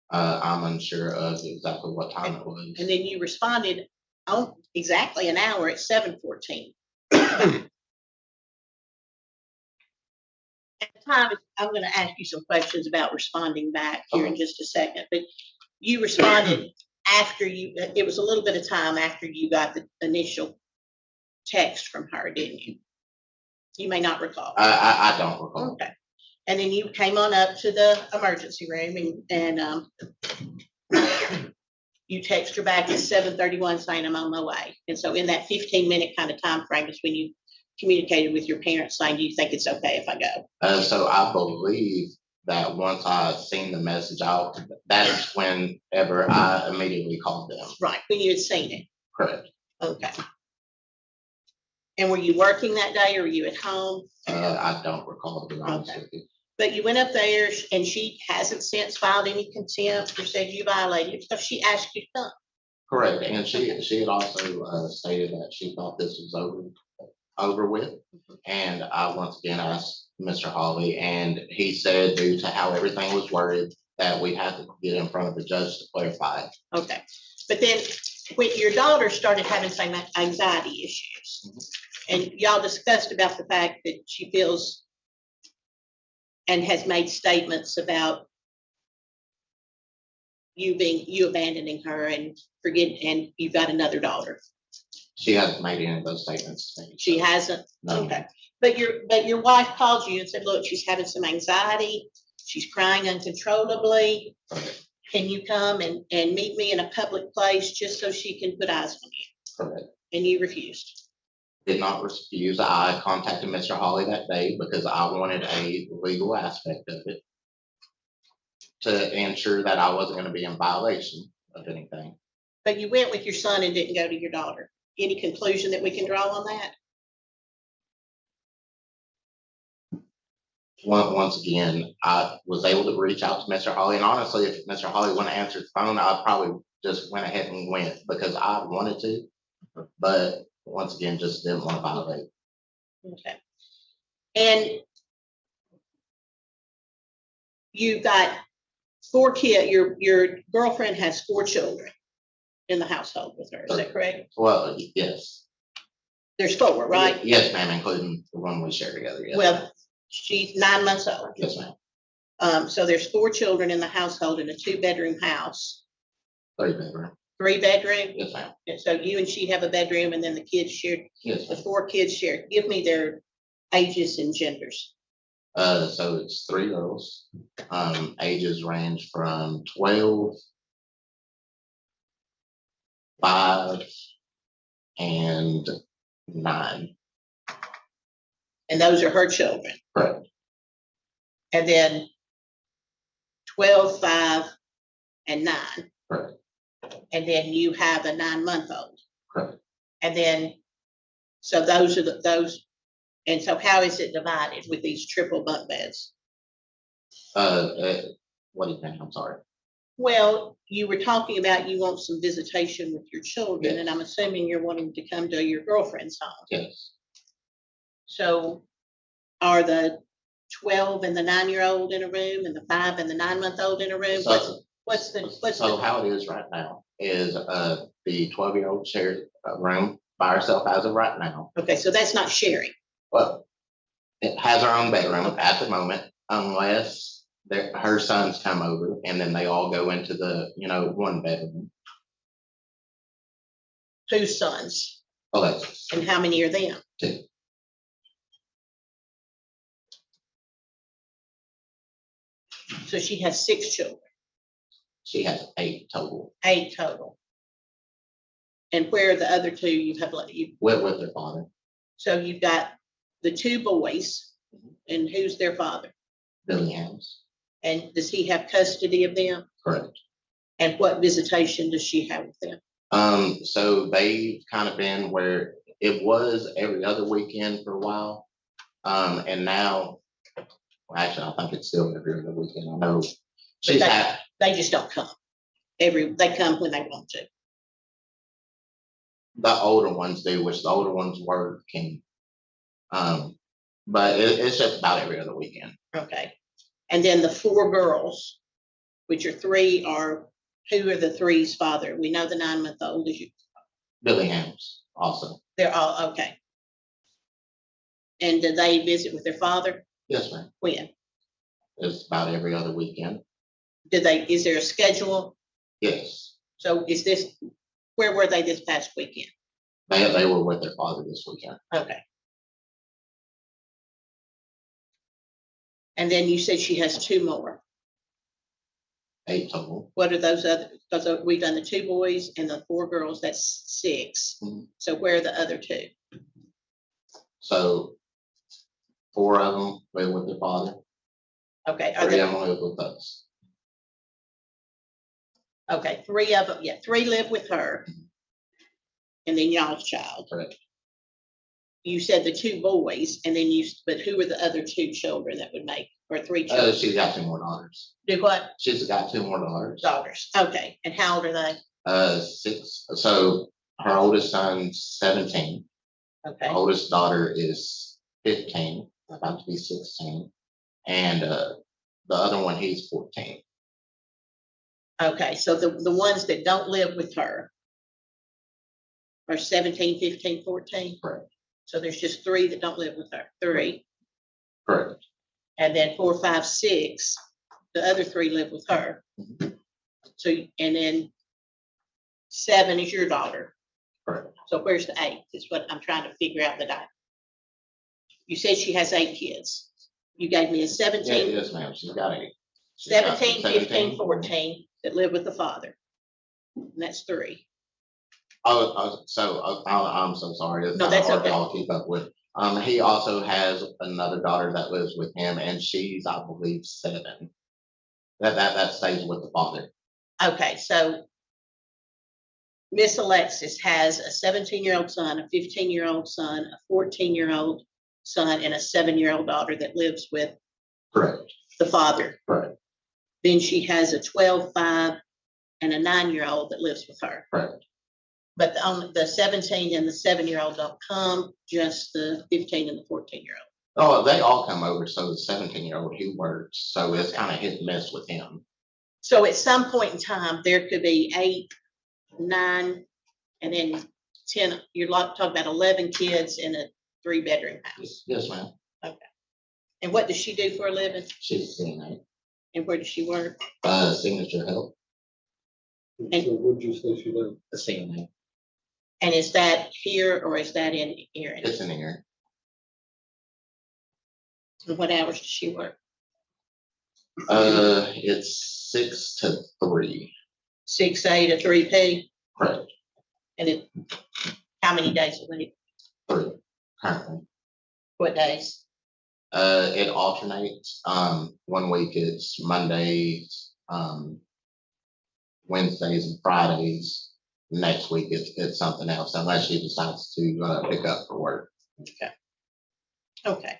I'm unsure of exactly what time it was. And then you responded on exactly an hour at 7:14. At the time, I'm going to ask you some questions about responding back here in just a second, but you responded after it was a little bit of time after you got the initial text from her, didn't you? You may not recall. I don't recall. Okay. And then you came on up to the emergency room and you text her back at 7:31 saying I'm on my way. And so in that 15-minute kind of time frame is when you communicated with your parents saying, do you think it's okay if I go? So I believe that once I seen the message out, that's whenever I immediately called them. Right, when you had seen it. Correct. Okay. And were you working that day or were you at home? I don't recall, to be honest with you. But you went up there and she hasn't since filed any contempt or said you violated it because she asked you to come. Correct, and she had also stated that she thought this was over with. And I once again asked Mr. Hawley, and he said due to how everything was worded, that we had to get in front of the judge to clarify. Okay, but then when your daughter started having some anxiety issues, and y'all discussed about the fact that she feels and has made statements about you abandoning her and you've got another daughter. She hasn't made any of those statements to me. She hasn't? No. Okay. But your wife called you and said, look, she's having some anxiety. She's crying uncontrollably. Correct. Can you come and meet me in a public place just so she can put eyes on you? Correct. And you refused. Did not refuse. I contacted Mr. Hawley that day because I wanted a legal aspect of it to ensure that I wasn't going to be in violation of anything. But you went with your son and didn't go to your daughter. Any conclusion that we can draw on that? Once again, I was able to reach out to Mr. Hawley, and honestly, if Mr. Hawley wouldn't answer the phone, I probably just went ahead and went because I wanted to, but once again, just didn't want to violate. Okay. And you've got 4 kids. Your girlfriend has 4 children in the household with her. Is that correct? Well, yes. There's 4, right? Yes, ma'am, including the one we share together. Yes, Well, she's 9 months old. yes, ma'am. So there's 4 children in the household in a 2-bedroom house. 3-bedroom. 3-bedroom? Yes, ma'am. And so you and she have a bedroom and then the kids share, Yes, the ma'am. 4 kids share. Give me their ages and genders. So it's 3 girls. Ages range from 12, 5, and 9. And those are her children. Correct. And then 12, 5, and 9. Correct. And then you have a 9-month-old. Correct. And then, so those are those. And so how is it divided with these triple bunk beds? What do you think? I'm sorry. Well, you were talking about you want some visitation with your children, and Yes. I'm assuming you're wanting to come to your girlfriend's home. Yes. So are the 12 and the 9-year-old in a room and the 5 and the 9-month-old in a room? So how it is right now is the 12-year-old shares a room by herself as of right now. Okay, so that's not sharing. Well, it has her own bedroom at the moment, unless her sons come over and then they all go into the 1 bedroom. Whose sons? Alexis. And how many are them? 2. So she has 6 children, She has 8 total 8 total. And where are the other 2 you have, with their father, so you've got the 2 boys, and who's their father? Billinghams. And does he have custody of them? Correct. And what visitation does she have with them? So they've kind of been where it was every other weekend for a while. And now, well, actually, I think it's still every other weekend. I know she's they- had, They just don't come. They come when they want to. the older ones do, which the older ones work and, but it's just about every other weekend. Okay. And then the 4 girls, which are 3 are, who are the 3's father? We know the 9-month-old is you. Billinghams also. They're all, okay. And do they visit with their father? Yes, ma'am. When? It's about every other weekend. Is there a schedule? Yes. So where were they this past weekend? They were with their father this weekend. Okay. And then you said she has 2 more. 8 total. What are those other, because we've done the 2 boys and the 4 girls, that's 6. Mhm. So where are the other 2? So 4 of them live with their father. Okay, 3 of them live with us. okay, 3 of them, yeah, 3 live with her. And then y'all's child. Correct. You said the 2 boys, and then but who are the other 2 children that would make, or 3 children? She's got 2 more daughters. Do what? She's got 2 more daughters. Daughters, okay, and how old are they? 6. So her oldest son's 17. Okay, Oldest daughter is 15, about to be 16. And the other one, he's 14. okay, so the ones that don't live with her are 17, 15, 14? Correct. So there's just 3 that don't live with her, 3, Correct. and then 4, 5, 6, the other 3 live with her. So, and then 7 is your daughter. Correct. So where's the 8th is what I'm trying to figure out you said she has 8 kids. You gave me a Yeah, 17, yes, ma'am. She's got 8. She's got 17, 15, 14 that live with the father. And that's 3. I'm so sorry. It's No, kind of that's hard okay. to all keep up with. He also has another daughter that lives with him, and she's, I believe, 7. That stays with the father. Okay, so Miss Alexis has a 17-year-old son, a 15-year-old son, a 14-year-old son, and a 7-year-old daughter that lives with Correct. the father. Correct. Then she has a 12, 5, and a 9-year-old that lives with her. Correct. But the 17 and the 7-year-old don't come, just the 15 and the 14-year-old. Oh, they all come over. So the 17-year-old, he works. So it's kind of hit and miss with him. So at some point in time, there could be 8, 9, and then 10. You're talking about 11 kids in a 3-bedroom house. Yes, ma'am. And what does she do for a living? She's a CNA. And where does she work? Signature help. And- So what'd you say she lived? A CNA. And is that here or is that in Erin? It's in here. And what hours does she work? It's 6 to 3. 6A to 3P? Correct. And how many days a week? 3 currently. What days? It alternates. One week it's Mondays, Wednesdays and Fridays. Next week it's something else unless she decides to pick up for work. Okay.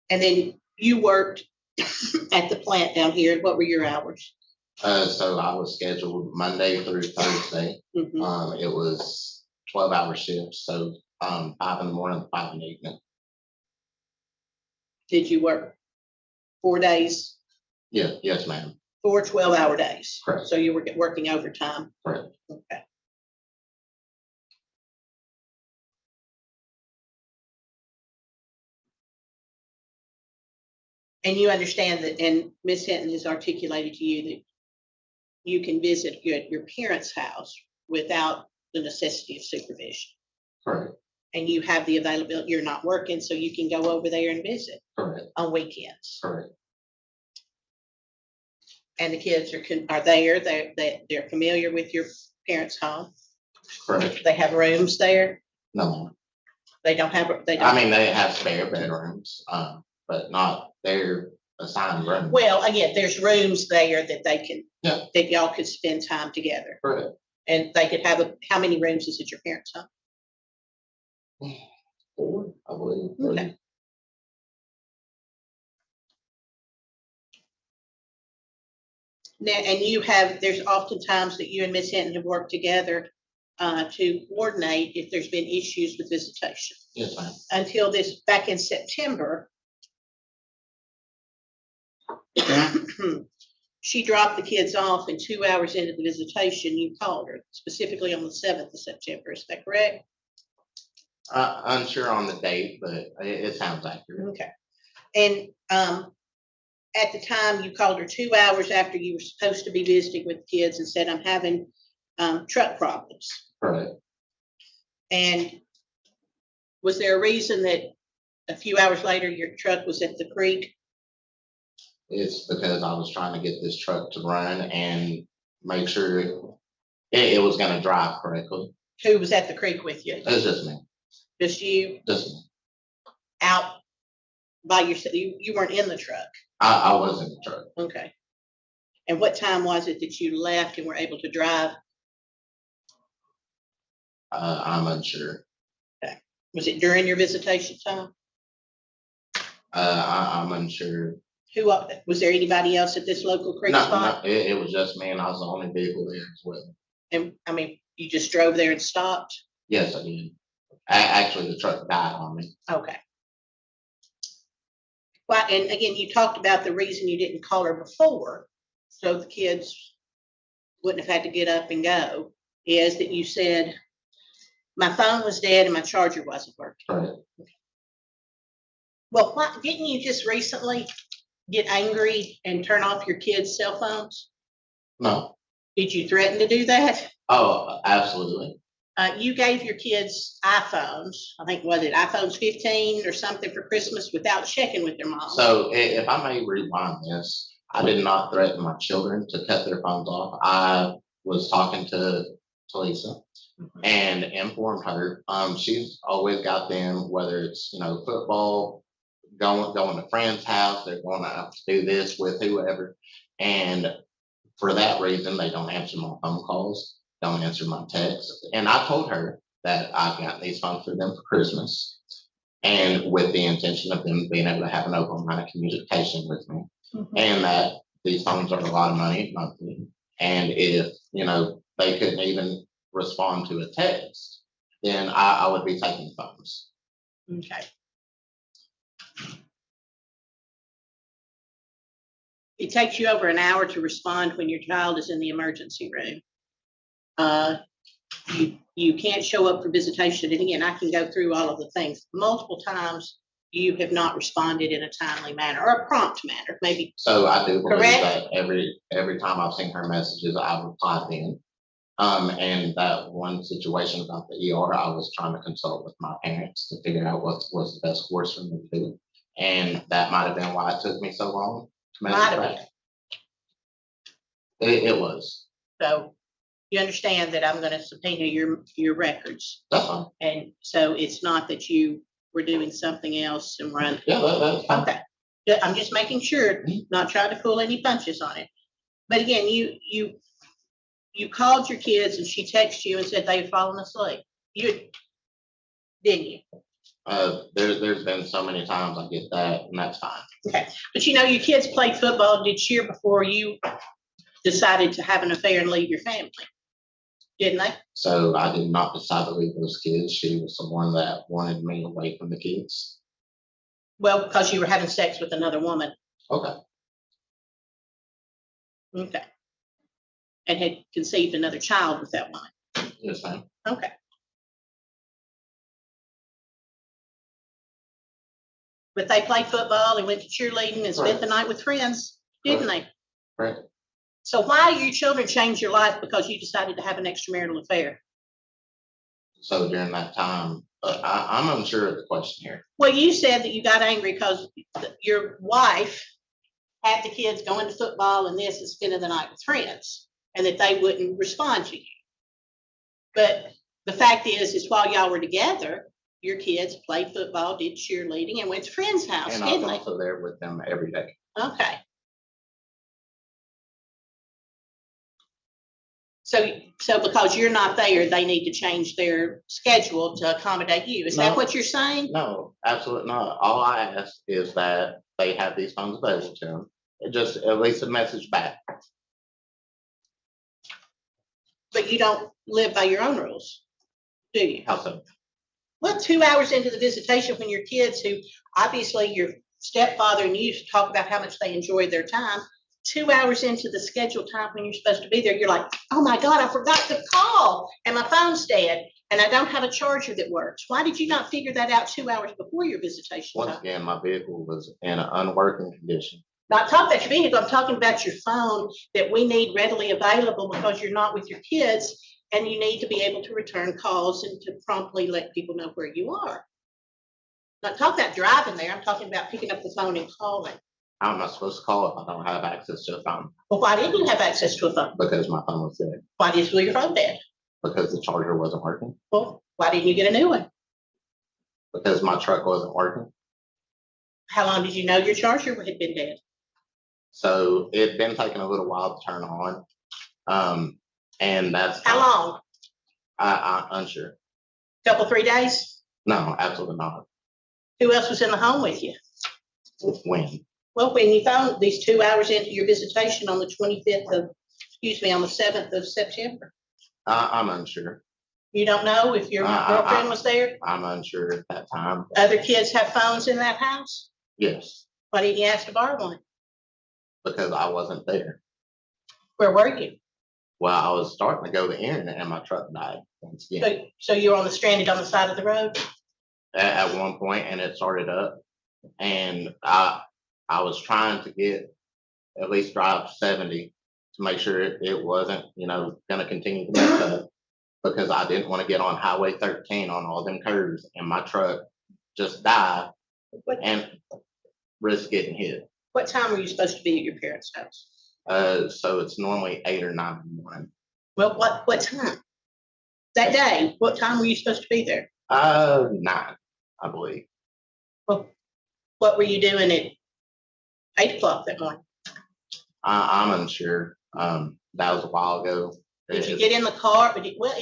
And then you worked at the plant down here. What were your hours? So I was scheduled Monday through Thursday. Mhm. It was 12-hour shifts, so 5 in the morning, 5 in the evening. Did you work 4 days, Yeah, yes, ma'am. 4 12-hour days? Correct. So you were working overtime? Correct. Okay. And you understand that, and Ms. Hinton has articulated to you that you can visit your parents' house without the necessity of supervision. Correct. And you have the availability, you're not working, so you can go over there and visit Correct. on weekends. Correct. And the kids are there, they're familiar with your parents' home? Correct. They have rooms there? No, They don't have, they I don't, mean, they have spare bedrooms, but not their assigned room. well, again, there's rooms there that they can, Yeah. that y'all could spend time together. Correct. And they could have, how many rooms is at your parents' home? 4, I believe. Okay. Now, and there's often times that you and Ms. Hinton have worked together to coordinate if there's been issues with visitation. Yes, ma'am. Until this, back in September, she dropped the kids off, and 2 hours into the visitation, you called her, specifically on the 7th of September. Is that correct? Unsure on the date, but it sounds accurate. Okay. And at the time, you called her 2 hours after you were supposed to be visiting with kids and said, I'm having truck problems. Correct. And was there a reason that a few hours later your truck was at the creek? It's because I was trying to get this truck to run and make sure it was going to drive correctly. Who was at the creek with you? It was just me. Just you Just me. out by yourself? You weren't in the truck? I was in the truck. Okay. And what time was it that you left and were able to drive? I'm unsure. Was it during your visitation time? I'm unsure. Who, was there anybody else at this local creek No, spot? it was just me, and I was the only vehicle there as well. And I mean, you just drove there and stopped? Yes, I did. Actually, the truck died on me. Okay. Well, and again, you talked about the reason you didn't call her before, so the kids wouldn't have had to get up and go, is that you said, my phone was dead and my charger wasn't working. Right. Well, didn't you just recently get angry and turn off your kids' cell phones? No. Did you threaten to do that? Oh, absolutely. You gave your kids iPhones, I think, was it iPhones 15 or something for Christmas without checking with their mom? So if I may rewind this, I did not threaten my children to cut their phones off. I was talking to Lisa and informed her. She's always got them, whether it's, football, going to friends' house, they're going to do this with whoever. And for that reason, they don't answer my phone calls, don't answer my texts. And I told her that I've gotten these phones for them for Christmas, and with the intention of them being able to have an open line of communication with me. And that these phones are a lot of money monthly. And if, they couldn't even respond to a text, then I would be taking phones. Okay. It takes you over an hour to respond when your child is in the emergency room. You can't show up for visitation. And again, I can go through all of the things. Multiple times you have not responded in a timely manner or a prompt manner, maybe. So I do believe Correct. that every time I've seen her messages, I've replied then. And that one situation about the ER, I was trying to consult with my parents to figure out what was the best course for me to do. And that might have been why it took me so long to Might message have back. been. It was. So you understand that I'm going to subpoena your records. That's fine. And so it's not that you were doing something else and run. Yeah, that's fine. Okay. I'm just making sure, not trying to pull any punches on it. But again, you called your kids and she texted you and said they had fallen asleep. Didn't you? There's been so many times I get that, and that's fine. Okay. But your kids played football and did cheer before you decided to have an affair and leave your family, didn't they? So I did not decide to leave those kids. She was the one that wanted me away from the kids. Well, because you were having sex with another woman. Okay. Okay. And had conceived another child with that woman. Yes, ma'am. Okay. But they played football and went to cheerleading and spent the night with friends, didn't they? Right. So why your children changed your life because you decided to have an extramarital affair? So during that time, I'm unsure of the question here. Well, you said that you got angry because your wife have the kids going to football and this and spending the night with friends, and that they wouldn't respond to you. But the fact is while y'all were together, your kids played football, did cheerleading, and went to friends' house, And I didn't was they? also there with them every day. Okay. So because you're not there, they need to change their schedule to accommodate you. Is that No. what you're saying? No, absolutely not. All I ask is that they have these phones available to them. Just at least a message back. But you don't live by your own rules, do you? How so? Well, 2 hours into the visitation, when your kids, who obviously your stepfather and you talk about how much they enjoyed their time, 2 hours into the scheduled time when you're supposed to be there, you're like, oh my God, I forgot to call and my phone's dead and I don't have a charger that works. Why did you not figure that out 2 hours before your visitation Once time? again, my vehicle was in an unworking condition. Not talking about your vehicle, I'm talking about your phone that we need readily available because you're not with your kids and you need to be able to return calls and to promptly let people know where you are. Not talking about driving there, I'm talking about picking up the phone and calling. How am I supposed to call if I don't have access to a phone? Well, why didn't you have access to a phone? Because my phone was dead. Why did you leave your phone dead? Because the charger wasn't working. Well, why didn't you get a new one? Because my truck wasn't working. How long did you know your charger had been dead? So it'd been taking a little while to turn on. And that's How long? I'm unsure. Couple, 3 days? No, absolutely not. Who else was in the home with you? When? Well, when you found these 2 hours into your visitation on the 25th of, on the 7th of September. I'm unsure. You don't know if your girlfriend was there? I'm unsure at that time. Other kids have phones in that house? Yes, Why didn't you ask to borrow one? because I wasn't there. Where were you? Well, I was starting to go to internet and my truck died once again So you were stranded on the side of the road? at one point, and it started up. And I was trying to get at least drive 70 to make sure it wasn't, going to continue to mess up, because I didn't want to get on Highway 13 on all them curves and my truck just die and risk getting hit. What time were you supposed to be at your parents' house? So it's normally 8 or 9 in the morning. Well, what time? That day, what time were you supposed to be there? 9, I believe. Well, what were you doing at 8 o'clock that morning? I'm unsure. That was a while ago. Did you get in the car? Well,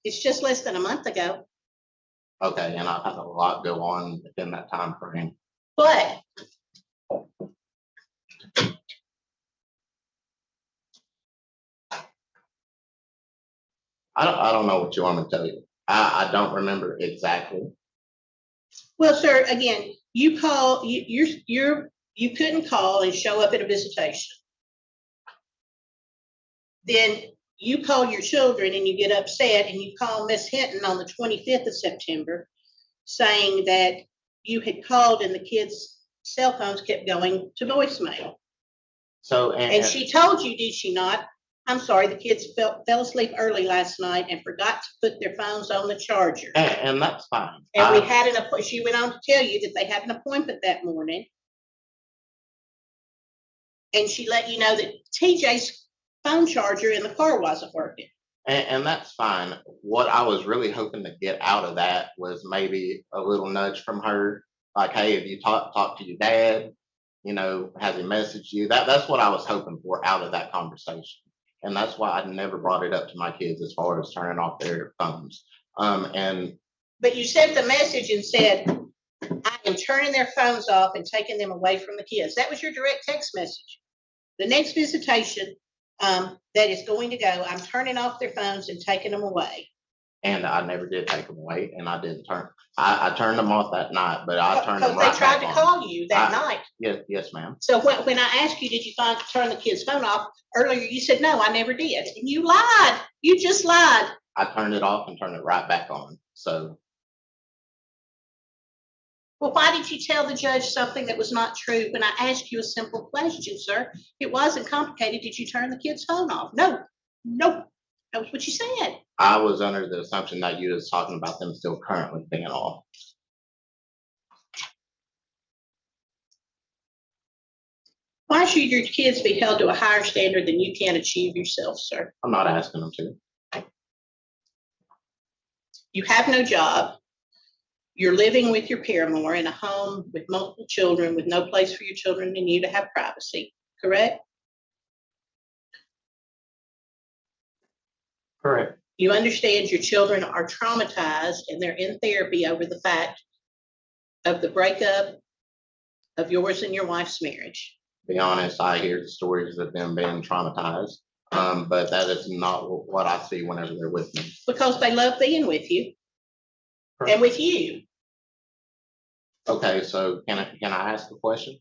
it's just less than a month ago. Okay, and I've had a lot go on within that time frame. But I don't know what you want me to tell you. I don't remember exactly. well, sir, again, you couldn't call and show up at a visitation. Then you call your children and you get upset and you call Miss Hinton on the 25th of September saying that you had called and the kids' cell phones kept going to voicemail. So And she told you, did she not? I'm sorry, the kids fell asleep early last night and forgot to put their phones on the charger. and that's fine. And we had she went on to tell you that they had an appointment that morning. And she let you know that TJ's phone charger in the car wasn't working. And that's fine. What I was really hoping to get out of that was maybe a little nudge from her, like, hey, have you talked to your dad? Has he messaged you? That's what I was hoping for out of that conversation. And that's why I never brought it up to my kids as far as turning off their phones. But you sent the message and said, I am turning their phones off and taking them away from the kids. That was your direct text message. The next visitation that is going to go, I'm turning off their phones and taking them away. And I never did take them away, and I didn't I turned them off that night, but I turned them right Because they tried back to on. call you that night. Yes, ma'am. So when I asked you, did you turn the kid's phone off earlier, you said, no, I never did. And you lied. You just lied. I turned it off and turned it right back on. So. Well, why did you tell the judge something that was not true when I asked you a simple question, sir? It wasn't complicated. Did you turn the kid's phone off? No. That was what you said. I was under the assumption that you was talking about them still currently being off. Why should your kids be held to a higher standard than you can achieve yourself, sir? I'm not asking them to. You have no job. You're living with your paramour in a home with multiple children with no place for your children and you to have privacy, correct? Correct. You understand your children are traumatized and they're in therapy over the fact of the breakup of yours and your wife's marriage. To be honest, I hear the stories of them being traumatized, but that is not what I see whenever they're with me. Because they love being with you and with you. Okay, so can I ask a question?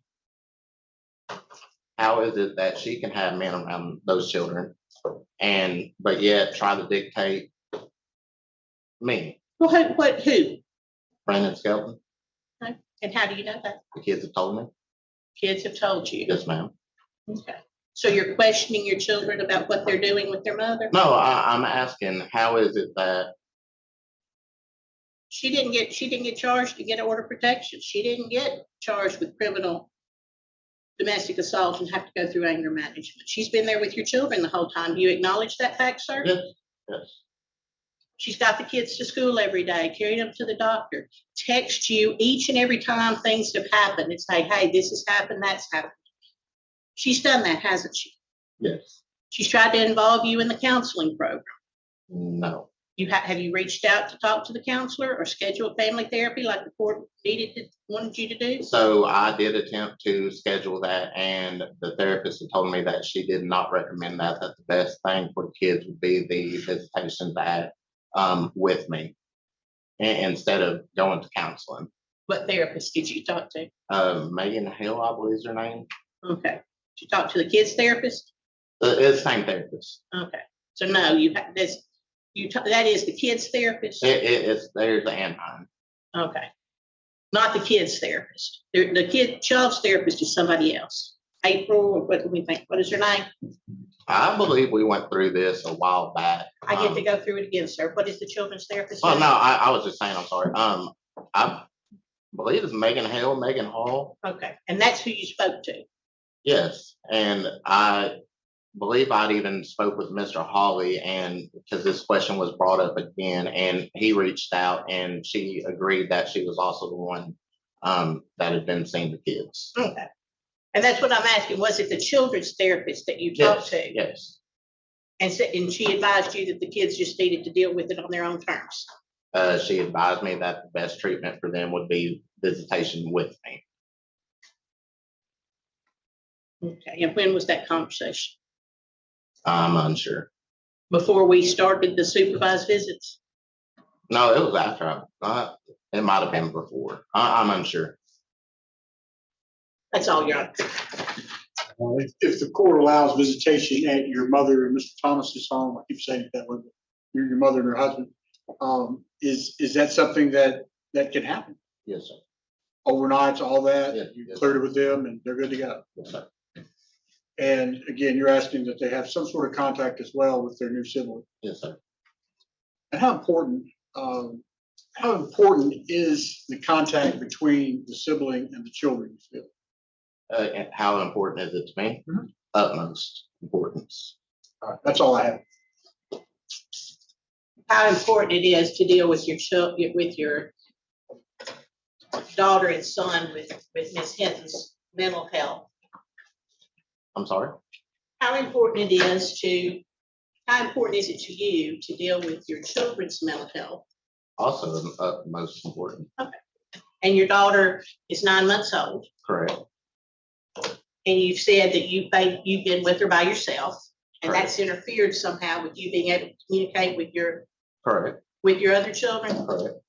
How is it that she can have men around those children but yet try to dictate me? Well, who? Brandon Skelton, And how do you know that? the kids have told me. Kids have told you. Yes, ma'am. Okay. So you're questioning your children about what they're doing with their mother? No, I'm asking, how is it that She didn't get charged to get order protection. She didn't get charged with criminal domestic assault and have to go through anger management. She's been there with your children the whole time. Do you acknowledge that fact, sir? yes, yes, She's got the kids to school every day, carried them to the doctor, text you each and every time things have happened and say, hey, this has happened, that's happened. She's done that, hasn't she? yes, She's tried to involve you in the counseling program. no. Have you reached out to talk to the counselor or schedule family therapy like the court wanted you to do? So I did attempt to schedule that, and the therapist had told me that she did not recommend that the best thing for the kids would be the visitations with me instead of going to counseling. What therapist did you talk to? Megan Hill, I believe is her name. Okay. Did you talk to the kids therapist? It's the same therapist. Okay. So no, that is the kids therapist? It's there's the Anaheim. Okay. Not the kids therapist. The child's therapist is somebody else. April, what do we think? What is her name? I believe we went through this a while back. I get to go through it again, sir. What is the children's therapist? Oh, no, I was just saying, I'm sorry. I believe it's Megan Hall. Okay. And that's who you spoke to? Yes, and I believe I'd even spoke with Mr. Hawley, and because this question was brought up again, and he reached out and she agreed that she was also the one that had been seeing the kids. Okay. And that's what I'm asking. Was it the children's therapist that you talked to? Yes. And she advised you that the kids just needed to deal with it on their own terms? She advised me that the best treatment for them would be visitation with me. Okay. And when was that conversation? I'm unsure. Before we started the supervised visits? No, it was after. It might have been before. I'm unsure. That's all, Your Honor. If the court allows visitation at your mother and Mr. Thomas's home, I keep saying it that way, but your mother and her husband, is that something that can happen? Yes, sir. Overnights, all that, Yes, you yes, cleared it with them and they're good to go. Yes, sir. And again, you're asking that they have some sort of contact as well with their new sibling. Yes, sir. And how important is the contact between the sibling and the children, you feel? And how important is it to me? Mhm. Utmost importance. All right, that's all I have. How important it is to deal with your daughter and son with Ms. Hinton's mental health. I'm sorry? How important is it to you to deal with your children's mental health? Also, the most important. And your daughter is 9 months old, Correct. and you've said that you've been with her by yourself, and Correct. that's interfered somehow with you being able to communicate with your Correct. other children? Correct.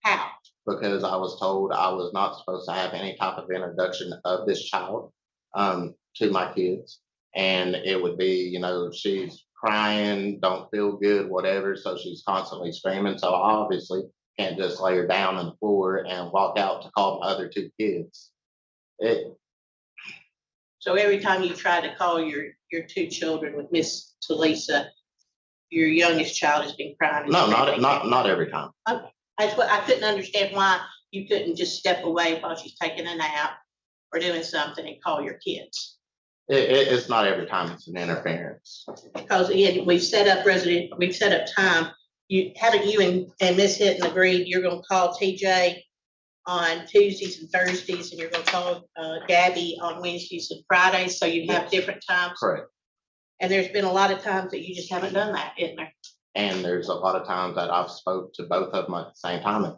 How? Because I was told I was not supposed to have any type of introduction of this child to my kids. And it would be, she's crying, don't feel good, whatever. So she's constantly screaming. So I obviously can't just lay her down on the floor and walk out to call my other 2 kids. So every time you try to call your 2 children with Miss Talisa, your youngest child has been crying? No, not every time. That's what I couldn't understand, why you couldn't just step away while she's taking a nap or doing something and call your kids. It's not every time it's an interference. Because again, we've set up time. Haven't you and Ms. Hinton agreed you're gonna call TJ on Tuesdays and Thursdays, and you're gonna call Gabby on Wednesdays and Fridays, so you have different times? Correct. And there's been a lot of times that you just haven't done that, isn't there? And there's a lot of times that I've spoke to both of them at the same time if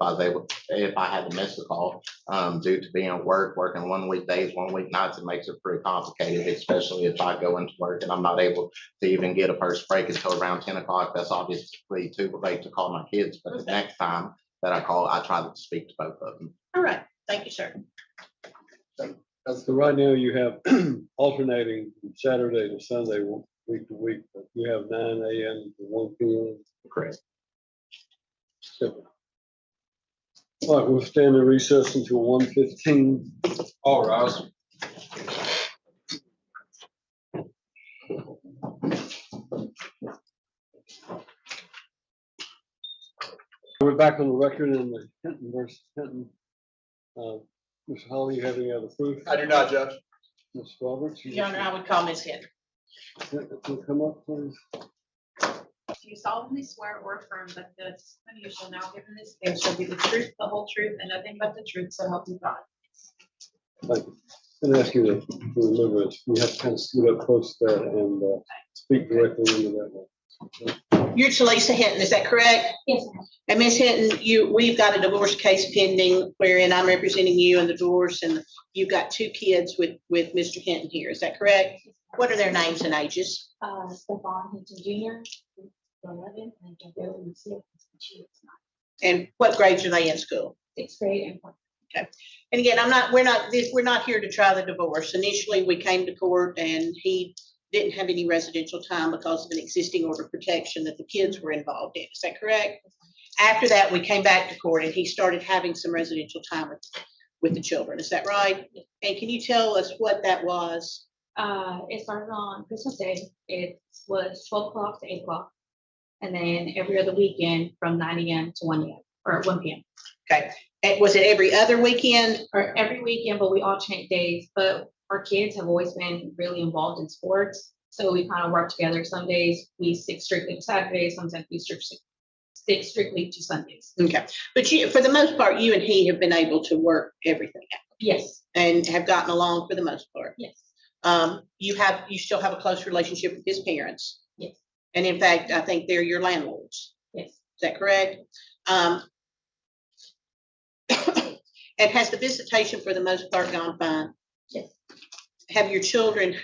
I had to miss a call, due to being at work, working one week days, one week nights, it makes it pretty complicated, especially if I go into work and I'm not able to even get a first break until around 10 o'clock. That's obviously too late to call my kids, but the next time that I call, I try to speak to both of them. All right, thank you, sir. So right now you have alternating from Saturday to Sunday, week to week, but you have 9 a.m. to 1 p.m. Correct. All right, we'll stand in recess until 1:15. All rise. We're back on the record in the Hinton versus Hinton. Mr. Hawley, you have any other proof? I do not, Judge. Ms. Roberts? Your Honor, I would call Ms. Hinton. Hinton, come up, please. Do you solemnly swear or affirm that the testimony you shall now give in this case shall be the truth, the whole truth, and nothing but the truth, so help you God? Thank you. I'm going to ask you to remember this. You have to kind of scoot up close to that and speak directly into that one. You're Talisa Hinton, is that correct? Yes, ma'am. And Ms. Hinton, we've got a divorce case pending wherein I'm representing you in the divorce, and you've got 2 kids with Mr. Hinton here, is that correct? What are their names and ages? Stephon Hinton Jr. 11 and Gabrielle in 6. She is 9. And what grades are they in school? 6th grade and 4th. Okay. And again, we're not here to try the divorce. Initially, we came to court and he didn't have any residential time because of an existing order of protection that the kids were involved in. Is that correct? After that, we came back to court and he started having some residential time with the children. Is that right? And can you tell us what that was? It started on Christmas Day. It was 12 o'clock to 8 o'clock. And then every other weekend from 9 a.m. to 1 a.m. or 1 p.m. Okay. And was it every other weekend? Or every weekend, but we alternate days. But our kids have always been really involved in sports. So we kind of work together. Some days we stick strictly to Saturdays, sometimes we stick strictly to Sundays. Okay. But for the most part, you and he have been able to work everything out. Yes. And have gotten along for the most part. Yes. You still have a close relationship with his parents. Yes. And in fact, I think they're your landlords. Yes. Is that correct? And has the visitation for the most part gone fine? Yes. Have your children,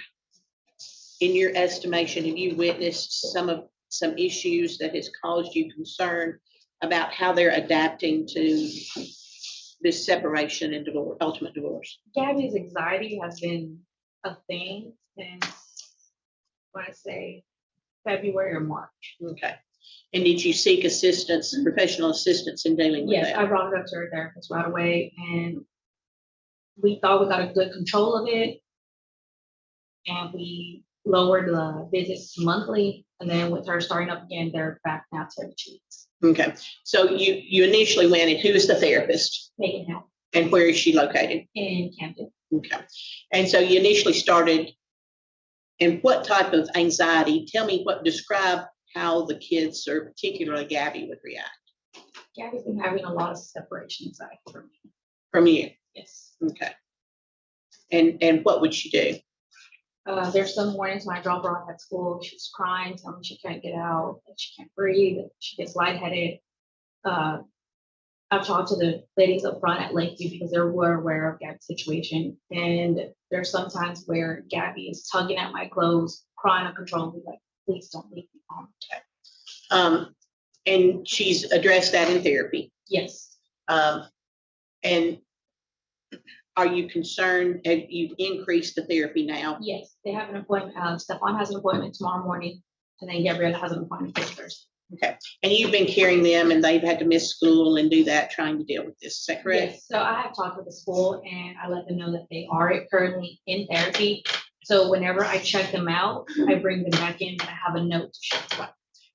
in your estimation, have you witnessed some issues that has caused you concern about how they're adapting to this separation and divorce, ultimate divorce? Gabby's anxiety has been a thing since, I say, February or March. Okay. And did you seek assistance, professional assistance in dealing with Yes, that? I brought it up to her therapist right away, and we thought we got a good control of it. And we lowered the visits monthly, and then with her starting up again, they're back now to every 2 weeks. Okay. So you initially went, and who is the therapist? Making help And where is she located? in Camden. Okay. And so you initially started, and what type of anxiety? Describe how the kids, or particularly Gabby, would react Gabby's been having a lot of separation anxiety from me. from you. Yes. Okay. And what would she do? There's some mornings when I drop her off at school, she's crying, telling me she can't get out, that she can't breathe, she gets lightheaded. I've talked to the ladies up front at Lakeview because they were aware of Gabby's situation. And there's sometimes where Gabby is tugging at my clothes, crying uncontrollably, like, please don't leave me home. And she's addressed that in therapy. Yes. And are you concerned? Have you increased the therapy now? Yes, they have an appointment. Stephon has an appointment tomorrow morning, and then Gabriella has an appointment this Thursday. Okay. And you've been carrying them, and they've had to miss school and do that, trying to deal with this. Is that correct? Yes, so I have talked with the school, and I let them know that they are currently in therapy. So whenever I check them out, I bring them back in, and I have a note to show them.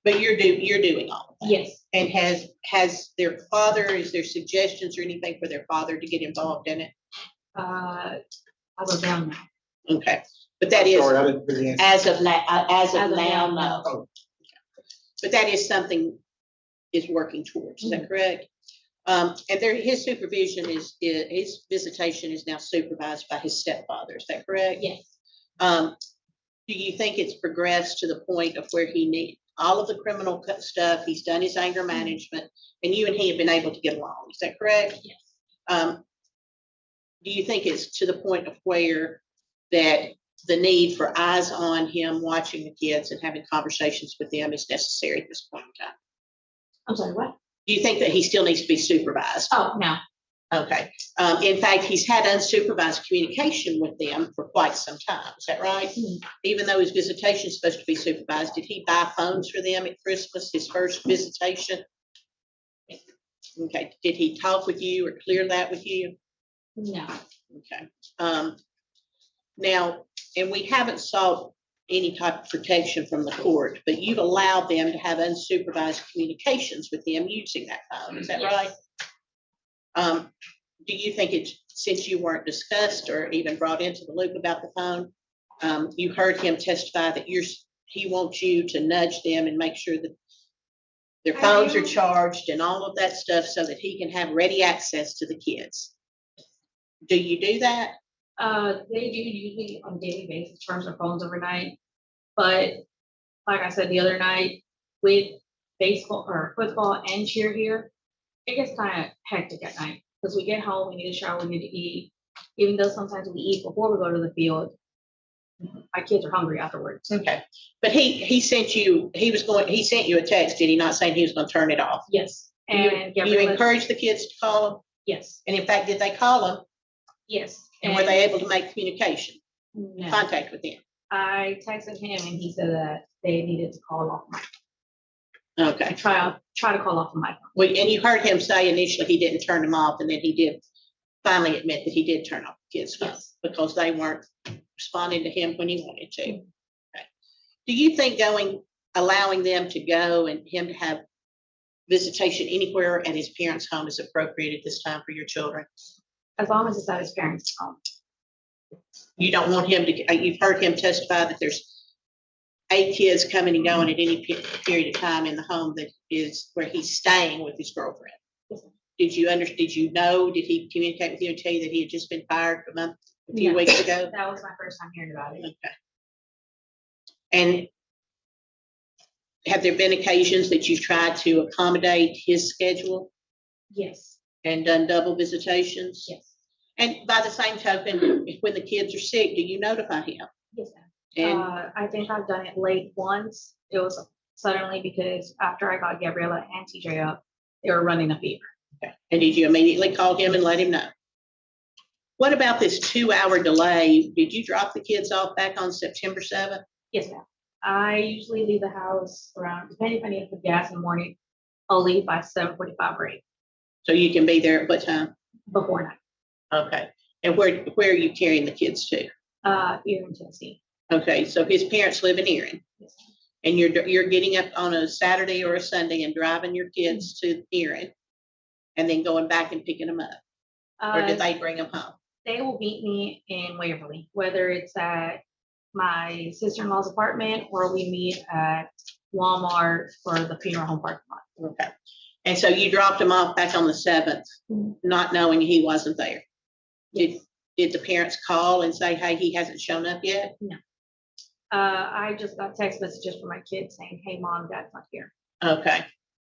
But you're doing all of that. Yes. And has their father, is there suggestions or anything for their father to get involved in it? As of now, now. Okay. But that is, Sorry, I didn't really answer. as of now, As of now, no. no. But that is something is working towards, is that correct? And there, his supervision his visitation is now supervised by his stepfather, is that correct? Yes. Do you think it's progressed to the point of where he need all of the criminal stuff, he's done his anger management, and you and he have been able to get along, is that correct? Yes. Do you think it's to the point of where that the need for eyes on him, watching the kids and having conversations with them is necessary at this point in time? I'm sorry, what? Do you think that he still needs to be supervised? Oh, no. Okay. In fact, he's had unsupervised communication with them for quite some time. Is that right? Mhm. Even though his visitation is supposed to be supervised, did he buy phones for them at Christmas, his first visitation? Okay. Did he talk with you or clear that with you? No. Okay. Now, and we haven't sought any type of protection from the court, but you've allowed them to have unsupervised communications with them using that phone. Is that right? Do you think it's, since you weren't discussed or even brought into the loop about the phone, you heard him testify that he wants you to nudge them and make sure that their I phones are do. charged and all of that stuff so that he can have ready access to the kids? Do you do that? They do usually on a daily basis charge their phones overnight. But like I said the other night, with baseball or football and cheer here, it gets kind of hectic at night because we get home, we need to shower, we need to eat. Even though sometimes we eat before we go to the field, my kids are hungry afterwards. Okay. But he sent you, he sent you a text, did he not, saying he was going to turn it off? Yes. Do you- And do you Gabriella- encourage the kids to call him? Yes. And in fact, did they call him? Yes. And were they able to make communication, No. contact with them? I texted him and he said that they needed to call off my, Okay. try to call off my phone. Well, and you heard him say initially he didn't turn them off, and then he did finally admit that he did turn off the kids' phones Yes. because they weren't responding to him when he wanted to. Okay. Do you think allowing them to go and him to have visitation anywhere at his parents' home is appropriate at this time for your children? As long as it's at his parents' home. You don't want him to, you've heard him testify that there's 8 kids coming and going at any period of time in the home that is where he's staying with his girlfriend. Yes. Did he communicate with you and tell you that he had just been fired a few No. weeks ago? That was my first time hearing about it. Okay. And have there been occasions that you've tried to accommodate his schedule Yes. and done double visitations? Yes. And by the same token, when the kids are sick, do you notify him? Yes, ma'am. And I think I've done it late once. It was suddenly because after I got Gabriella and TJ up, they were running a fever. And did you immediately call him and let him know? What about this 2-hour delay? Did you drop the kids off back on September 7th? Yes, ma'am. I usually leave the house around, depending if I need to put gas in the morning, I'll leave by 7:45 or 8 So you can be there at what time? before 9. Okay. And where are you carrying the kids to? Here in Tennessee. Okay, so his parents live in Erin, Yes. and you're getting up on a Saturday or a Sunday and driving your kids to Erin, and then going back and picking them up, or did they bring them home? They will meet me in Waverly, whether it's at my sister-in-law's apartment or we meet at Walmart or the funeral home parking lot. Okay. And so you dropped him off back on the 7th, Mhm. not knowing he wasn't there. Did the parents call and say, hey, he hasn't shown up yet? I just got text messages from my kids saying, hey, mom, dad's not here. Okay.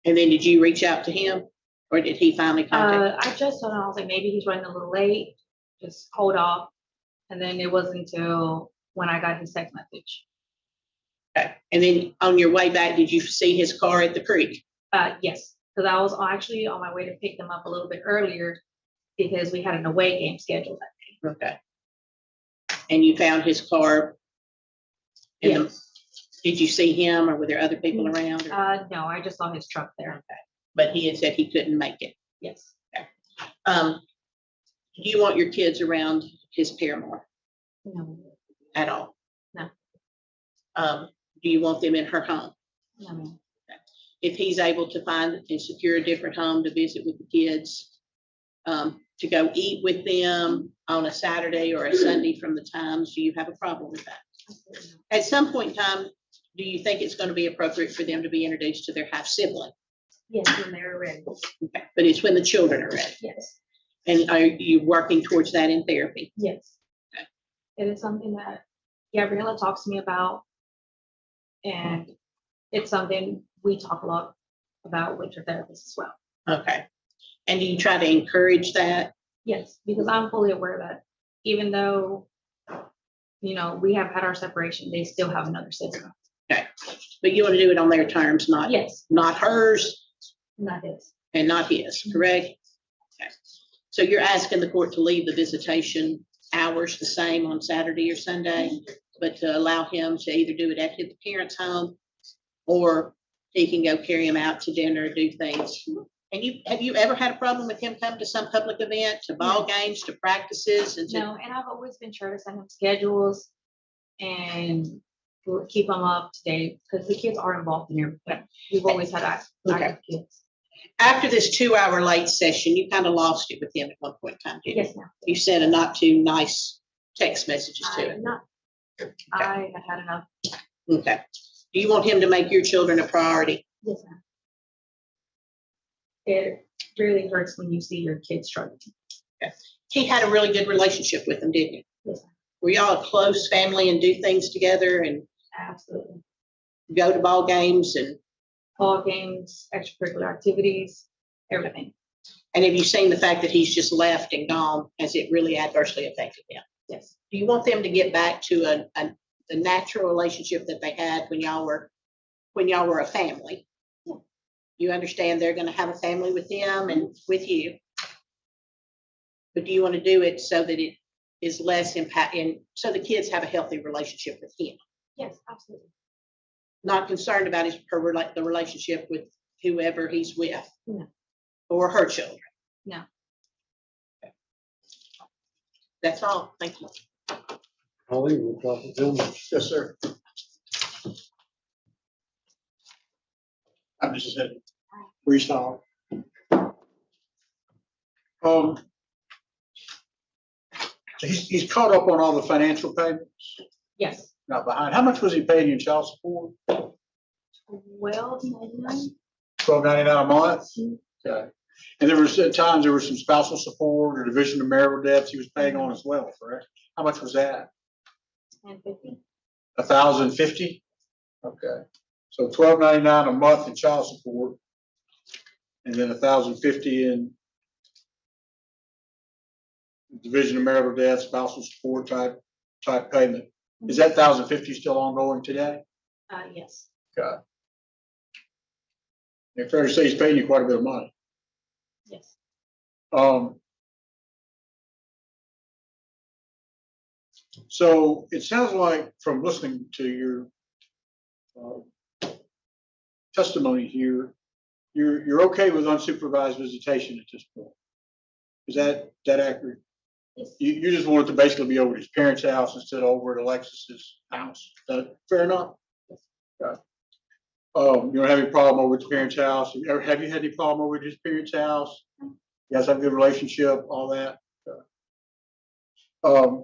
And then did you reach out to him, or did he finally contact? I just told him, I was like, maybe he's running a little late, just hold off. And then it wasn't until when I got his text message. Okay. And then on your way back, did you see his car at the creek? Yes, because I was actually on my way to pick them up a little bit earlier because we had an away game scheduled that Okay. And you found his car? day. in the- Yes. Did you see him, or were there other people around? No, I just saw his truck there. Okay. But he had said he couldn't make it. Yes. Do you want your kids around his paramour No, at all? No. Do you want them in her home? no, ma'am. If he's able to find and secure a different home to visit with the kids, to go eat with them, on a Saturday or a Sunday from the times, do you have a problem with that? At some point in time, do you think it's going to be appropriate for them to be introduced to their half sibling? Yes, when they're ready. Okay, but it's when the children are ready. Yes, And are you working towards that in therapy? yes. Okay. It is something that Gabriella talks to me about. And it's something we talk a lot about with her therapist as well. Okay. And do you try to encourage that? Yes, because I'm fully aware that even though, we have had our separation, they still have another sibling. Okay. But you want to do it on their terms, not, Yes, not hers not his. and not his, correct? Okay. So you're asking the court to leave the visitation hours the same on Saturday or Sunday, but to allow him to either do it at the parents' home or he can go carry him out to dinner, do things. And have you ever had a problem with him coming to some public event, to ball games, to practices, and to? No, and I've always been sure to send him schedules and we'll keep them up to date because the kids are involved in everything. We've always had active kids. After this 2-hour late session, you kind of lost it with him at one point in time, didn't you? Yes, ma'am. You sent a not too nice text messages to him. I have had enough. Okay. Do you want him to make your children a priority? Yes, ma'am. It really hurts when you see your kids struggling. He had a really good relationship with them, didn't you? Yes, ma'am. Were y'all a close family and do things together and Absolutely. go to ball games and? Ball games, extracurricular activities, everything. And have you seen the fact that he's just left and gone? Has it really adversely affected him? Yes. Do you want them to get back to the natural relationship that they had when y'all were a family? Yeah. You understand they're going to have a family with them and with you. But do you want to do it so that it is less impact and so the kids have a healthy relationship with him? Yes, absolutely. Not concerned about the relationship with whoever he's with? No. Or her children? No. Okay. That's all. Thank you. Holly, we'll talk to them. Yes, sir. I'm just saying, freestyle. So he's caught up on all the financial payments, Yes. not behind. How much was he paying you in child support? Well, $12.99 a month? Okay. And there was at times there was some spousal support or division of marital debts he was paying on as well, correct? How much was that? $10.50. $1,050? Okay. So $12.99 a month in child support. And then $1,050 in division of marital debt, spousal support type payment. Is that $1,050 still ongoing today? Yes. Okay. It's fair to say he's paying you quite a bit of money. Yes. So it sounds like from listening to your testimony here, you're okay with unsupervised visitation at this point. Is that accurate? Yes. You just want it to basically be over at his parents' house instead of over at Alexis's house. Is that fair enough? Yes. Okay. You don't have any problem over at his parents' house? Have you had any problem over at his parents' house? You guys have a good relationship, all that? Okay.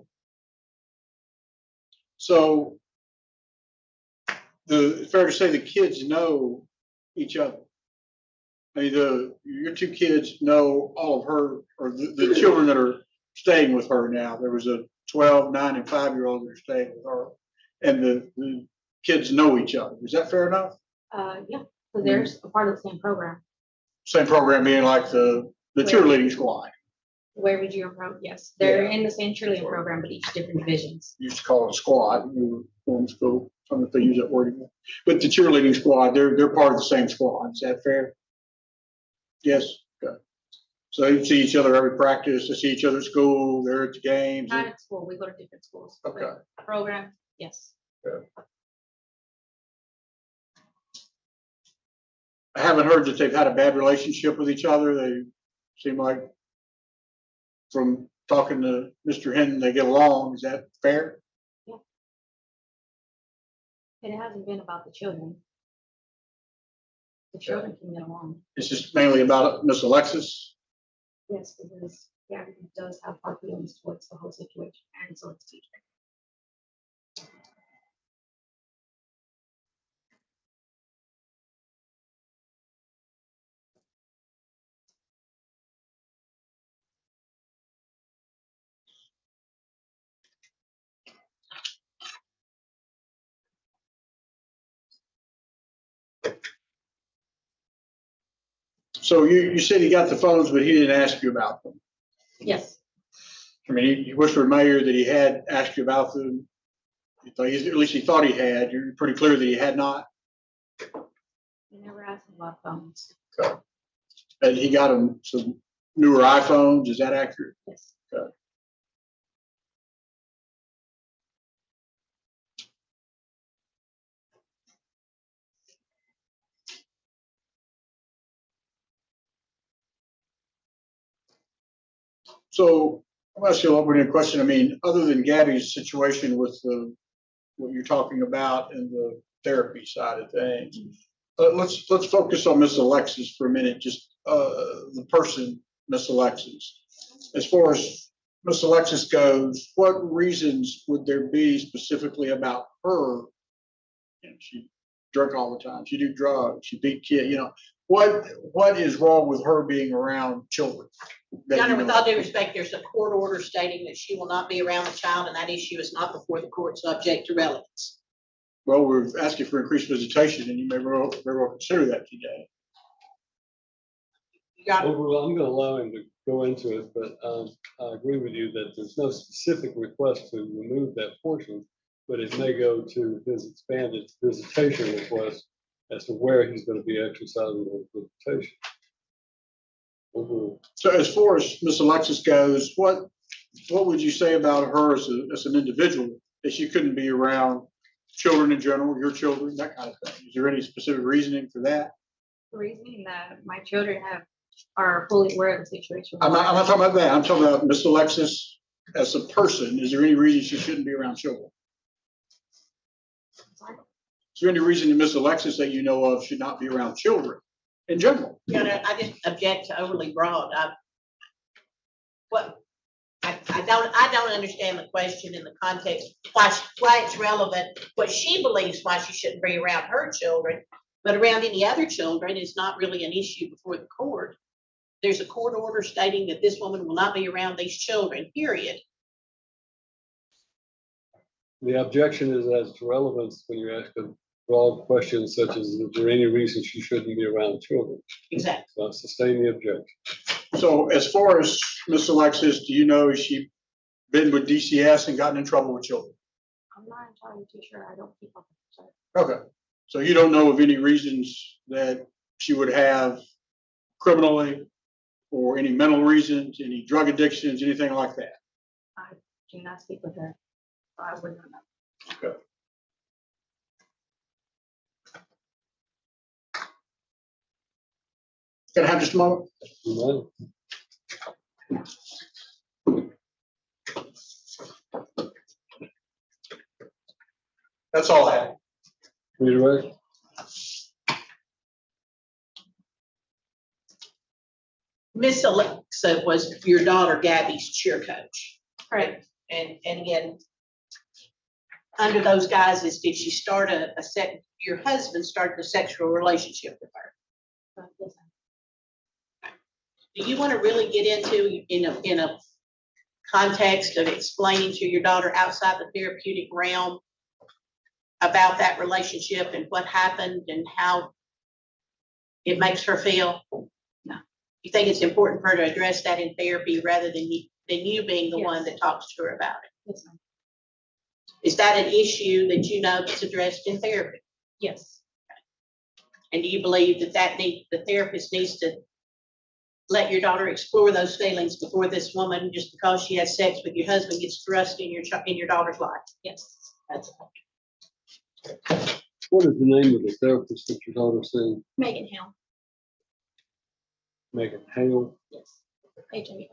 So it's fair to say the kids know each other. I mean, your two kids know all of her, or the children that are staying with her now. There was a 12, 9, and 5-year-old that are staying with her, and the kids know each other. Is that fair enough? Yeah, so there's a part of the same program. Same program being like the cheerleading squad. Where would you approach? Yes, they're in the same cheerleading program, but each different divisions. You used to call it a squad in form school. I don't know if they use that word anymore. But the cheerleading squad, they're part of the same squad. Is that fair? Yes. Okay. So you see each other every practice. They see each other at school. They're at the games. Not at school. We go to different schools. Okay. But program, yes. Okay. I haven't heard that they've had a bad relationship with each other. They seem like, from talking to Mr. Hinton, they get along. Is that fair? Yeah. And it hasn't been about the children. The children can get along. It's just mainly about Miss Alexis. Yes, because Gabby does have hard feelings towards the whole situation, and so it's teacher. So you said he got the phones, but he didn't ask you about them. Yes, I mean, he whispered in my ear that he had asked you about them. At least he thought he had. You're pretty clear that he had not. we never asked him about phones. And he got him some newer iPhones. Is that accurate? Yes. So I'm asking you a opening question. I mean, other than Gabby's situation with what you're talking about and the therapy side of things, let's focus on Miss Alexis for a minute. Just the person, Miss Alexis. As far as Miss Alexis goes, what reasons would there be specifically about her? You know, she drank all the time. She do drugs. She beat kids. You know, what is wrong with her being around children? that Your Honor, you with know all of? due respect, there's a court order stating that she will not be around the child, and that issue is not before the court subject to relevance. Well, we're asking for increased visitation, and you may very well consider that today. Your Honor, Overall, I'm going to allow him to go into it, but I agree with you that there's no specific request to remove that portion, but it may go to his expanded visitation request as to where he's going to be exercising the visitation. Overall. So as far as Miss Alexis goes, what would you say about her as an individual, that she couldn't be around children in general, your children, that kind of thing? Is there any specific reasoning for that? The reasoning that my children are fully aware of the situation. I'm not talking about that. I'm talking about Miss Alexis as a person. Is there any reason she shouldn't be around children? Sorry? Is there any reason that Miss Alexis that you know of should not be around children in general? Your Honor, I just object to overly broad. I don't understand the question in the context, why it's relevant, what she believes why she shouldn't be around her children, but around any other children is not really an issue before the court. There's a court order stating that this woman will not be around these children, period. The objection is as to relevance when you ask a broad question such as, is there any reason she shouldn't be around children? Exactly. So I sustain the objection. So as far as Miss Alexis, do you know, has she been with DCS and gotten in trouble with children? I'm not entirely too sure. I don't keep up with it. Okay. So you don't know of any reasons that she would have criminally or any mental reasons, any drug addictions, anything like that? I do not speak with her, so I would not know. Okay. Can I have just a moment? You That's all I have. may. Redirect. Miss Alexa was your daughter Gabby's cheer coach. Correct. And again, under those guises, did she start your husband started a sexual relationship with her? Yes, Do you want to really get into in a context of explaining to your daughter outside the therapeutic realm about that relationship and what happened and how it makes her feel? No. You think it's important for her to address that in therapy rather than you being the Yes. one that talks to her about it? yes, ma'am. Is that an issue that you know that's addressed in therapy? Yes. And do you believe that the therapist needs to let your daughter explore those feelings before this woman, just because she has sex with your husband, gets thrust in your daughter's life? Yes. That's What is the name of the therapist that your daughter's seeing? Megan Hill. Megan Hale. Yes. HME.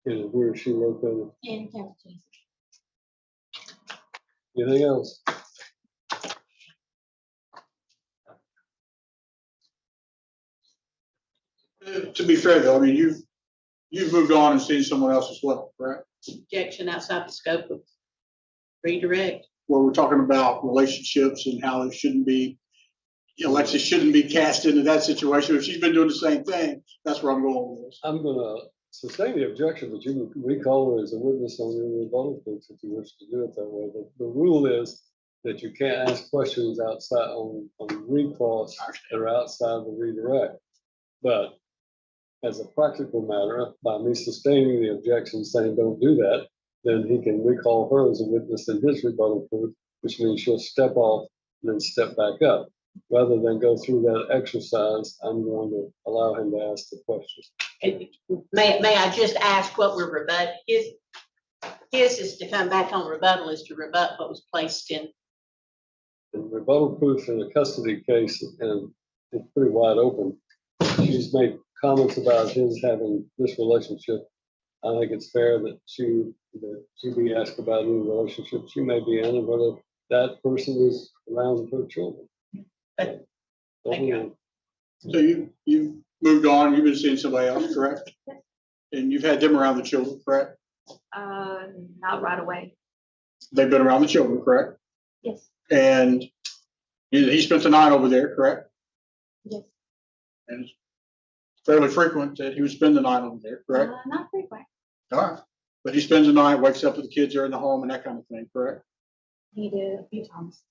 And where is she located? In Campbell, Tennessee. Anything else? To be fair though, I mean, you've moved on and seen someone else as well, correct? Objection outside the scope of redirect. Where we're talking about relationships and how it shouldn't be, Alexis shouldn't be cast into that situation. If she's been doing the same thing, that's where I'm going with this. I'm gonna sustain the objection, but you can recall her as a witness on your rebuttal case if you wish to do it that way. The rule is that you can't ask questions outside on recross that are outside the redirect. But as a practical matter, by me sustaining the objection, saying don't do that, then he can recall her as a witness in his rebuttal proof, which means she'll step off and then step back up. Rather than go through that exercise, I'm going to allow him to ask the questions. May I just ask what we're rebutting? His is to come back on rebuttal, is to rebut what was placed in. In rebuttal proof in a custody case, and it's pretty wide open. She's made comments about his having this relationship. I think it's fair that she be asked about any relationship she may be in and whether that person is around her children. Thank you. So you moved on, you've been seeing somebody else, correct? And you've had them around the children, correct? Not right away. They've been around the children, correct? Yes. And he spent the night over there, correct? Yes. And it's fairly frequent that he would spend the night over there, correct? Not frequent. All right. But he spends the night, wakes up with the kids are in the home and that kind of thing, correct? He did a few times.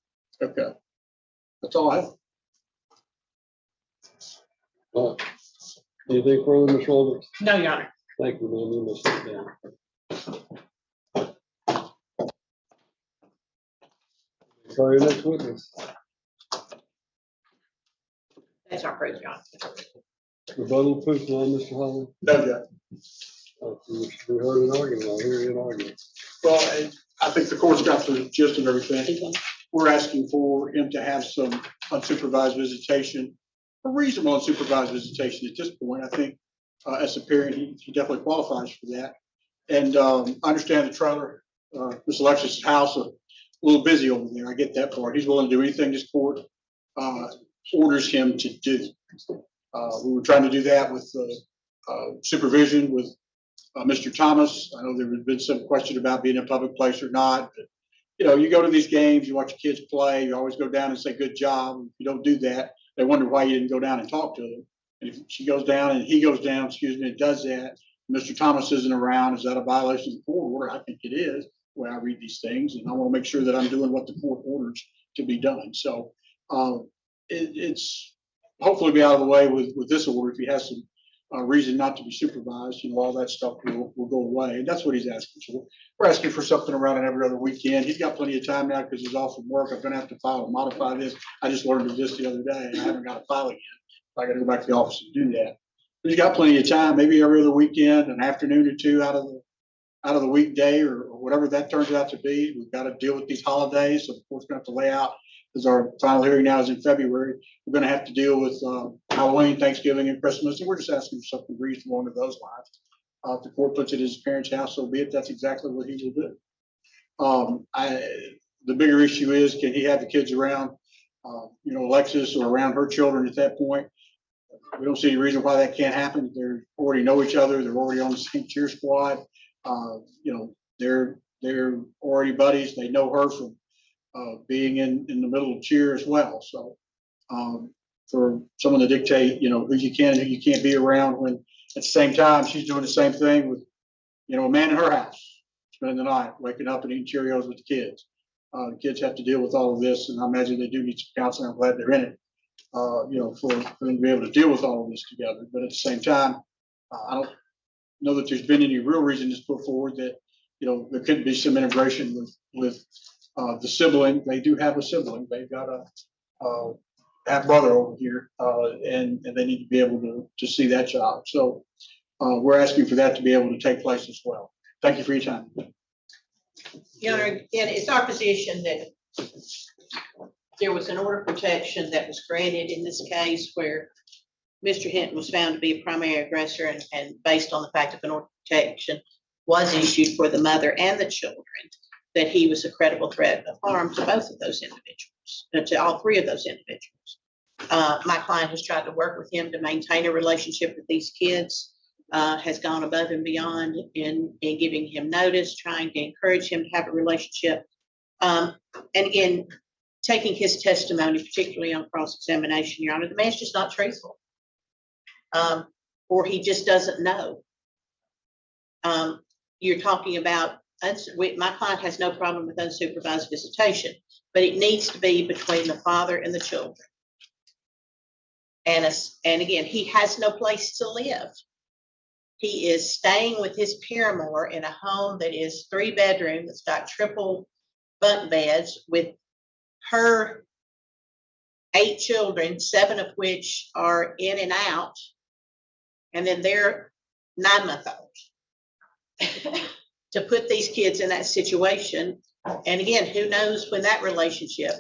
Okay. That's all I have. Well, anything further, Ms. Roberts? No, Your Honor. Thank you, ma'am. You must sit down. Sorry, next witness. That's our proof, Your Honor. Rebuttal proof now, Mr. Holland. No, Judge. We heard an argument. I'll hear an argument. Well, I think the court's got the gist of everything. We're asking for him to have some unsupervised visitation, a reasonable unsupervised visitation at this point. I think as a parent, he definitely qualifies for that. And I understand the trailer, Miss Alexis' house, a little busy over there. I get that part. He's willing to do anything this court orders him to do. We were trying to do that with supervision with Mr. Thomas. I know there had been some question about being in a public place or not. But, you know, you go to these games, you watch your kids play, you always go down and say, good job. If you don't do that, they wonder why you didn't go down and talk to them. And if she goes down and he goes down, and does that, Mr. Thomas isn't around, is that a violation of the court order? I think it is, the way I read these things. And I want to make sure that I'm doing what the court orders to be done. So it's hopefully be out of the way with this order. If he has some reason not to be supervised, all that stuff will go away. And that's what he's asking for. We're asking for something around an every other weekend. He's got plenty of time now because he's off from work. I'm going to have to file and modify this. I just learned of this the other day and I haven't got to file it yet. I got to go back to the office and do that. But he's got plenty of time, maybe every other weekend, an afternoon or two out of the weekday or whatever that turns out to be. We've got to deal with these holidays. So the court's going to have to lay out, because our final hearing now is in February. We're going to have to deal with Halloween, Thanksgiving, and Christmas. And we're just asking for something reasonable under those lines. If the court puts it at his parents' house, so be it. That's exactly what he will do. The bigger issue is, can he have the kids around, Alexis or around her children at that point? We don't see any reason why that can't happen. They already know each other. They're already on the same cheer squad. They're already buddies. They know her from being in the middle of cheer as well. So for someone to dictate, who you can and who you can't be around, when at the same time she's doing the same thing with, a man in her house, spending the night, waking up and eating Cheerios with the kids. The kids have to deal with all of this, and I imagine they do need some counseling. I'm glad they're in it, for them to be able to deal with all of this together. But at the same time, I don't know that there's been any real reason to put forward that, there could be some integration with the sibling. They do have a sibling. They've got a half brother over here, and they need to be able to see that child. So we're asking for that to be able to take place as well. Thank you for your time. Your Honor, again, it's our position that there was an order of protection that was granted in this case where Mr. Hinton was found to be a primary aggressor, and based on the fact that an order of protection was issued for the mother and the children, that he was a credible threat of harm to both of those individuals, to all three of those individuals. My client has tried to work with him to maintain a relationship with these kids. has gone above and beyond in giving him notice, trying to encourage him to have a relationship. And again, taking his testimony, particularly on cross-examination, Your Honor, the man's just not truthful. Or he just doesn't know. You're talking about, my client has no problem with unsupervised visitation, but it needs to be between the father and the children. And again, he has no place to live. He is staying with his paramour in a home that is 3-bedroom, that's got triple bunk beds with her 8 children, 7 of which are in and out, and then they're 9-month-olds. To put these kids in that situation, and again, who knows when that relationship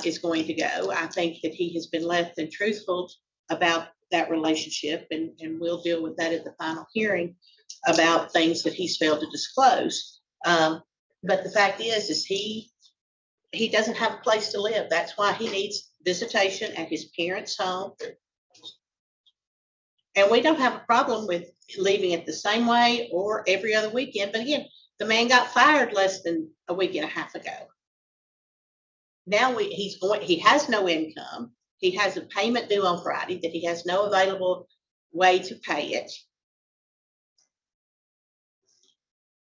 is going to go. I think that he has been less than truthful about that relationship, and we'll deal with that at the final hearing about things that he's failed to disclose. But the fact is he doesn't have a place to live. That's why he needs visitation at his parents' home. And we don't have a problem with leaving it the same way or every other weekend. But again, the man got fired less than a week and a half ago. Now he has no income. He has a payment due on Friday that he has no available way to pay it.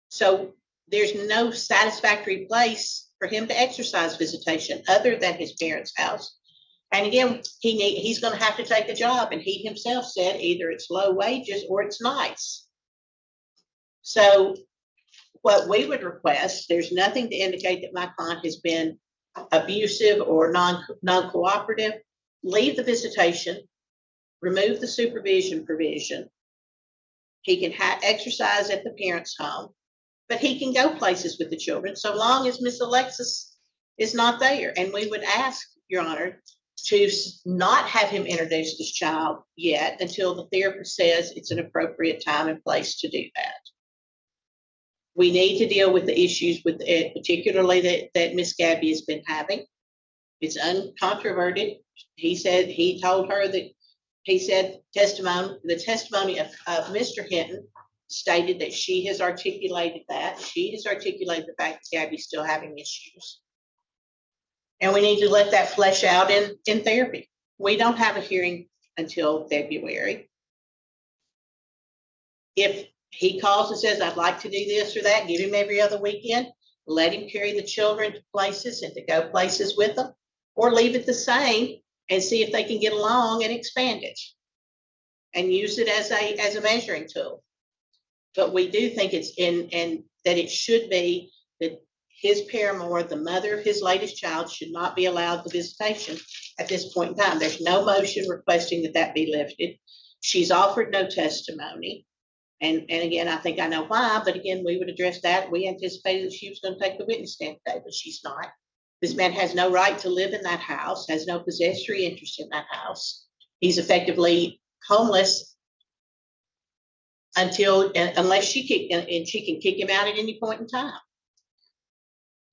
So there's no satisfactory place for him to exercise visitation other than his parents' house. And again, he's going to have to take a job, and he himself said either it's low wages or it's nights. So what we would request, there's nothing to indicate that my client has been abusive or non-cooperative. Leave the visitation, remove the supervision provision. He can exercise at the parents' home, but he can go places with the children so long as Miss Alexis is not there. And we would ask, Your Honor, to not have him introduce this child yet until the therapist says it's an appropriate time and place to do that. We need to deal with the issues with it, particularly that Miss Gabby has been having. It's uncontroverted. He told her that he said the testimony of Mr. Hinton stated that she has articulated that. She has articulated the fact that Gabby's still having issues. And we need to let that flesh out in therapy. We don't have a hearing until February. If he calls and says, I'd like to do this or that, give him every other weekend, let him carry the children to places and to go places with them, or leave it the same and see if they can get along and expand it and use it as a measuring tool. But we do think it's and that it should be that his paramour, the mother of his latest child, should not be allowed the visitation at this point in time. There's no motion requesting that be lifted. She's offered no testimony. And again, I think I know why, but again, we would address that. We anticipated that she was going to take the witness stand today, but she's not. This man has no right to live in that house, has no possessory interest in that house. He's effectively homeless unless she can kick him out at any point in time.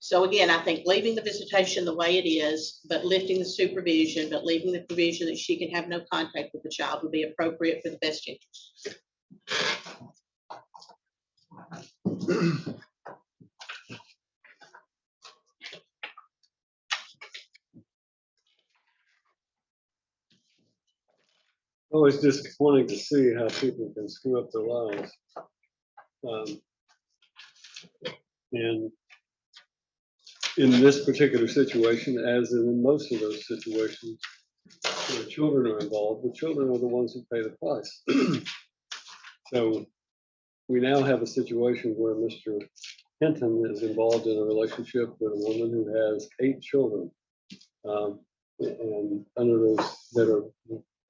So again, I think leaving the visitation the way it is, but lifting the supervision, but leaving the provision that she can have no contact with the child would be appropriate for the best interest. Always disappointing to see how people can screw up their lives. And in this particular situation, as in most of those situations, where children are involved, the children are the ones who pay the price. So we now have a situation where Mr. Hinton is involved in a relationship with a woman who has 8 children. And under those that are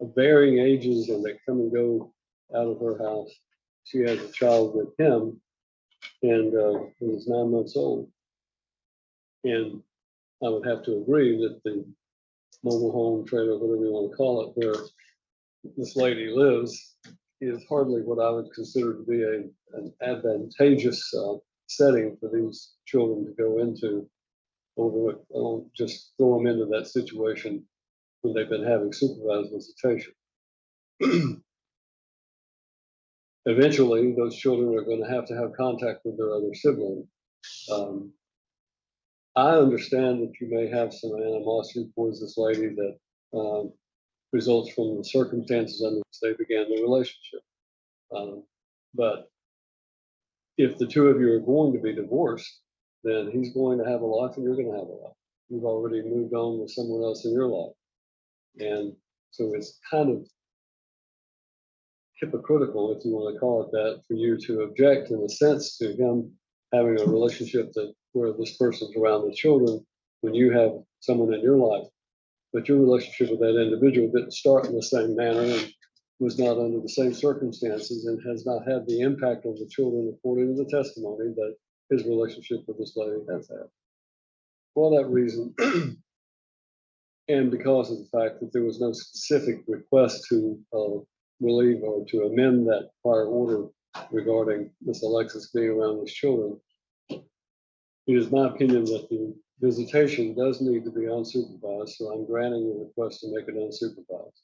of varying ages and that come and go out of her house, she has a child with him and is 9 months old. And I would have to agree that the mobile home, trailer, whatever you want to call it, where this lady lives is hardly what I would consider to be an advantageous setting for these children to go into. Or just throw them into that situation when they've been having supervised visitation. eventually those children are going to have contact with their other sibling. I understand that you may have some animosity towards this lady that results from the circumstances under which they began the relationship. But if the two of you are going to be divorced, then he's going to have a life and you're going to have a life. You've already moved on with someone else in your life. And so it's kind of hypocritical, if you want to call it that, for you to object in a sense to him having a relationship that where this person's around the children when you have someone in your life. But your relationship with that individual didn't start in the same manner and was not under the same circumstances and has not had the impact on the children according to the testimony that his relationship with this lady has had. For that reason, and because of the fact that there was no specific request to relieve or to amend that prior order regarding Miss Alexis being around his children, it is my opinion that the visitation does need to be unsupervised, so I'm granting the request to make it unsupervised.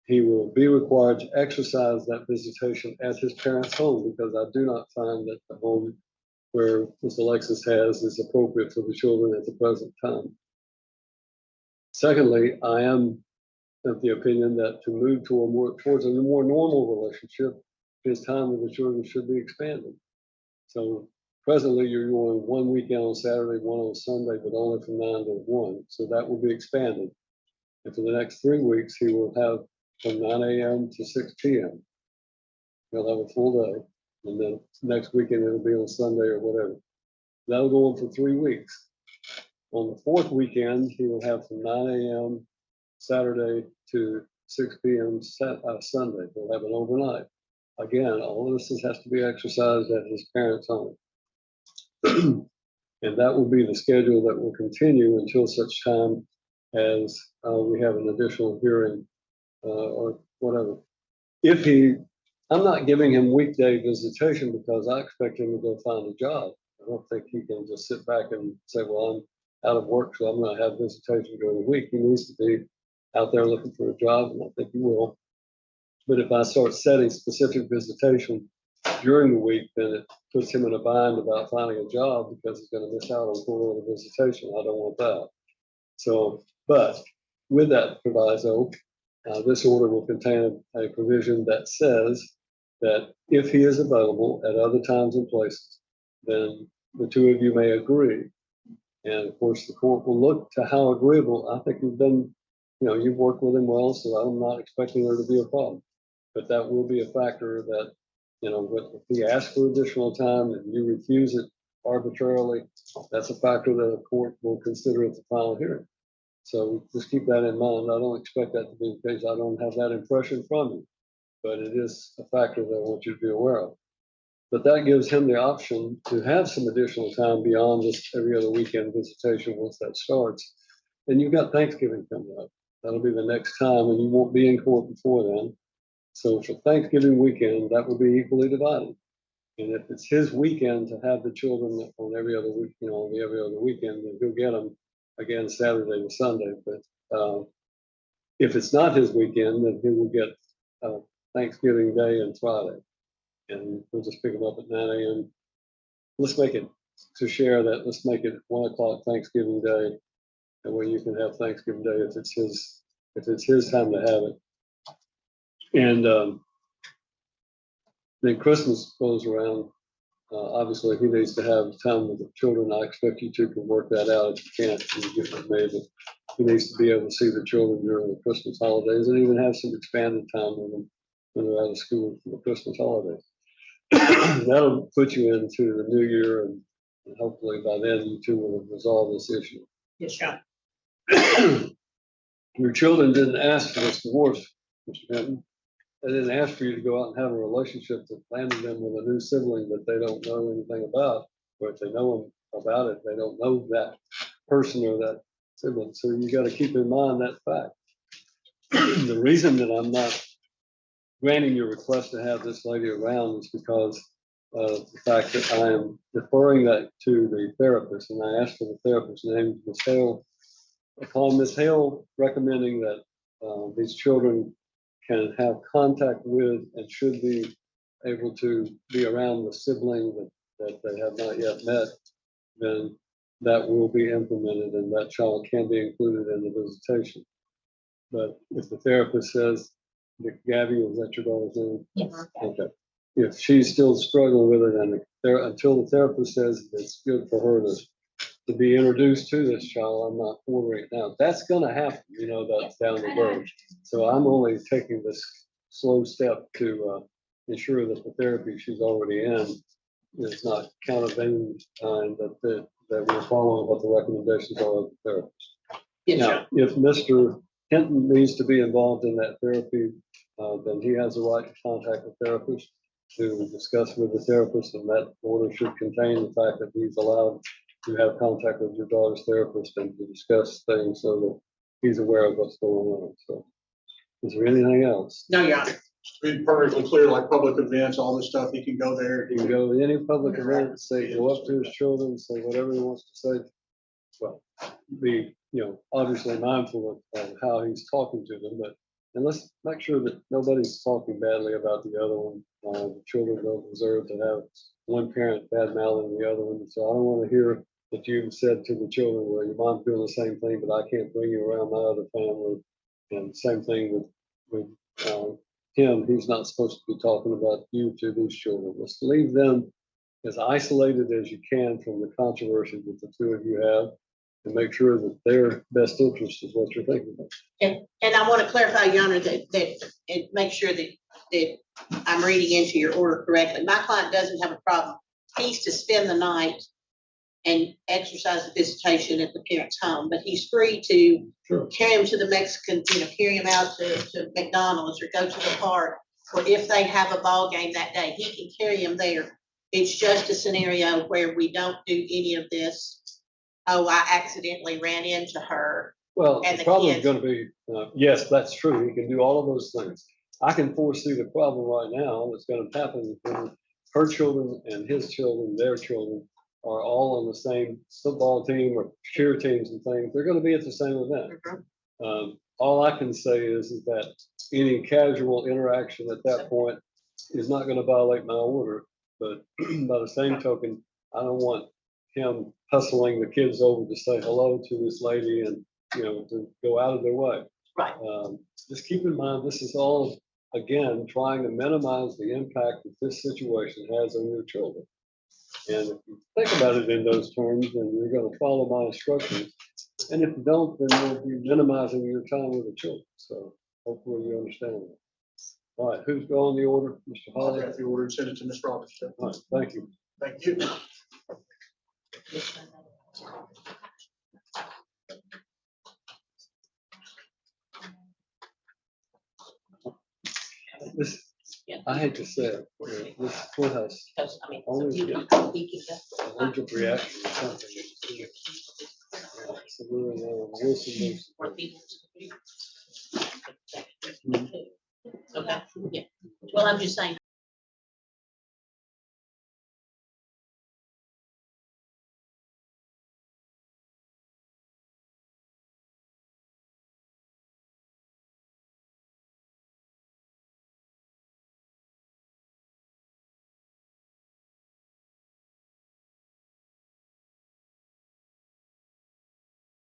He will be required to exercise that visitation at his parents' home because I do not find that the home where Miss Alexis has is appropriate for the children at the present time. Secondly, I am of the opinion that to move towards a more normal relationship, his time with the children should be expanded. So presently you're going one weekend on Saturday, one on Sunday, but only from 9 to 1. So that will be expanded. And for the next 3 weeks, he will have from 9 a.m. to 6 p.m. He'll have a full day. And then next weekend, it'll be on Sunday or whatever. That'll go on for 3 weeks. On the 4th weekend, he will have from 9 a.m. Saturday to 6 p.m. Sunday. He'll have an overnight. Again, all of this has to be exercised at his parents' home. And that will be the schedule that will continue until such time as we have an additional hearing or whatever. I'm not giving him weekday visitation because I expect him to go find a job. I don't think he can just sit back and say, well, I'm out of work, so I'm going to have visitation during the week. He needs to be out there looking for a job, and I think he will. But if I start setting specific visitation during the week, then it puts him in a bind about finding a job because he's going to miss out on full visitation. I don't want that. So, but with that proviso, this order will contain a provision that says that if he is available at other times and places, then the two of you may agree. And of course, the court will look to how agreeable. I think you've worked with him well, so I'm not expecting there to be a problem. But that will be a factor that, if he asks for additional time and you refuse it arbitrarily, that's a factor that a court will consider at the final hearing. So just keep that in mind. I don't expect that to be the case. I don't have that impression from you, but it is a factor that I want you to be aware of. But that gives him the option to have some additional time beyond this every other weekend visitation once that starts. And you've got Thanksgiving coming up. That'll be the next time, and you won't be in court before then. So for Thanksgiving weekend, that will be equally divided. And if it's his weekend to have the children on every other week, every other weekend, then he'll get them again Saturday to Sunday. But if it's not his weekend, then he will get Thanksgiving Day and Friday. And we'll just pick them up at 9 a.m. Let's make it, to share that, let's make it 1 o'clock Thanksgiving Day. That way you can have Thanksgiving Day if it's his time to have it. And then Christmas goes around. Obviously, he needs to have time with the children. I expect you two can work that out if you can't and get it made. But he needs to be able to see the children during the Christmas holidays and even have some expanded time with them when they're out of school for the Christmas holidays. That'll put you into the new year, and hopefully by then you two will have resolved this issue. Yes, sir. Your children didn't ask for this divorce, Mr. Hinton. They didn't ask for you to go out and have a relationship that landed them with a new sibling that they don't know anything about, or if they know about it, they don't know that person or that sibling. So you got to keep in mind that fact. The reason that I'm not granting your request to have this lady around is because of the fact that I am deferring that to the therapist, and I asked for the therapist's name, Ms. Hale. Upon Ms. Hale recommending that these children can have contact with and should be able to be around the sibling that they have not yet met, then that will be implemented and that child can be included in the visitation. But if the therapist says, Gabby, is that your daughter's name? Yes. Okay. If she's still struggling with it and until the therapist says it's good for her to be introduced to this child, I'm not ordering it now. That's gonna happen, that's down the road. So I'm only taking this slow step to ensure that the therapy she's already in is not countervailing and that we're following what the recommendations are of the therapist. Yes, Now, if Mr. Hinton needs to be involved in that therapy, then he has the right to contact the therapist to discuss with the therapist, and that order should contain the fact that he's allowed to have contact with your daughter's therapist and to discuss things so that he's aware of what's going on. So, is there anything else? No, Your Honor. To be perfectly clear, like public events, all this stuff, he can go there. He can go to any public event, say, go up to his children, say whatever he wants to say. Well, be, obviously mindful of how he's talking to them, and let's make sure that nobody's talking badly about the other one. The children don't deserve to have one parent bad mouthing the other one. So I don't want to hear that you've said to the children, well, your mom's doing the same thing, but I can't bring you around my other family. And same thing with him. He's not supposed to be talking about you to these children. Let's leave them as isolated as you can from the controversy that the two of you have, and make sure that their best interest is what you're thinking about. And I want to clarify, Your Honor, that and make sure that I'm reading into your order correctly. My client doesn't have a problem. He's to spend the night and exercise the visitation at the parent's home, but he's free to carry him to the Mexican, carry him out to McDonald's or go to the park, or if they have a ball game that day, he can carry him there. It's just a scenario where we don't do any of this. Oh, I accidentally ran into her. Well, And the the problem's kids. gonna be, yes, that's true. He can do all of those things. I can foresee the problem right now that's gonna happen when her children and his children, their children, are all on the same football team or cheer teams and things. They're gonna be at the same event. All I can say is that any casual interaction at that point is not gonna violate my order. But by the same token, I don't want him hustling the kids over to say hello to this lady and, to go out of their way. Right. Just keep in mind, this is all, again, trying to minimize the impact that this situation has on your children. And if you think about it in those terms, then you're going to follow my instructions. And if you don't, then you'll be minimizing your time with the children. So hopefully you understand that. All right, who's on the order? Mr. I'll Holly? draft the order and send it to Ms. Robertson. All right, thank you. Thank you. This, I hate to say it, this courthouse, Because, I mean, Only you if don't know, he can go. allergic reaction or something. So we're in Wilson. Or people. Okay, yeah. Well, I'm just saying,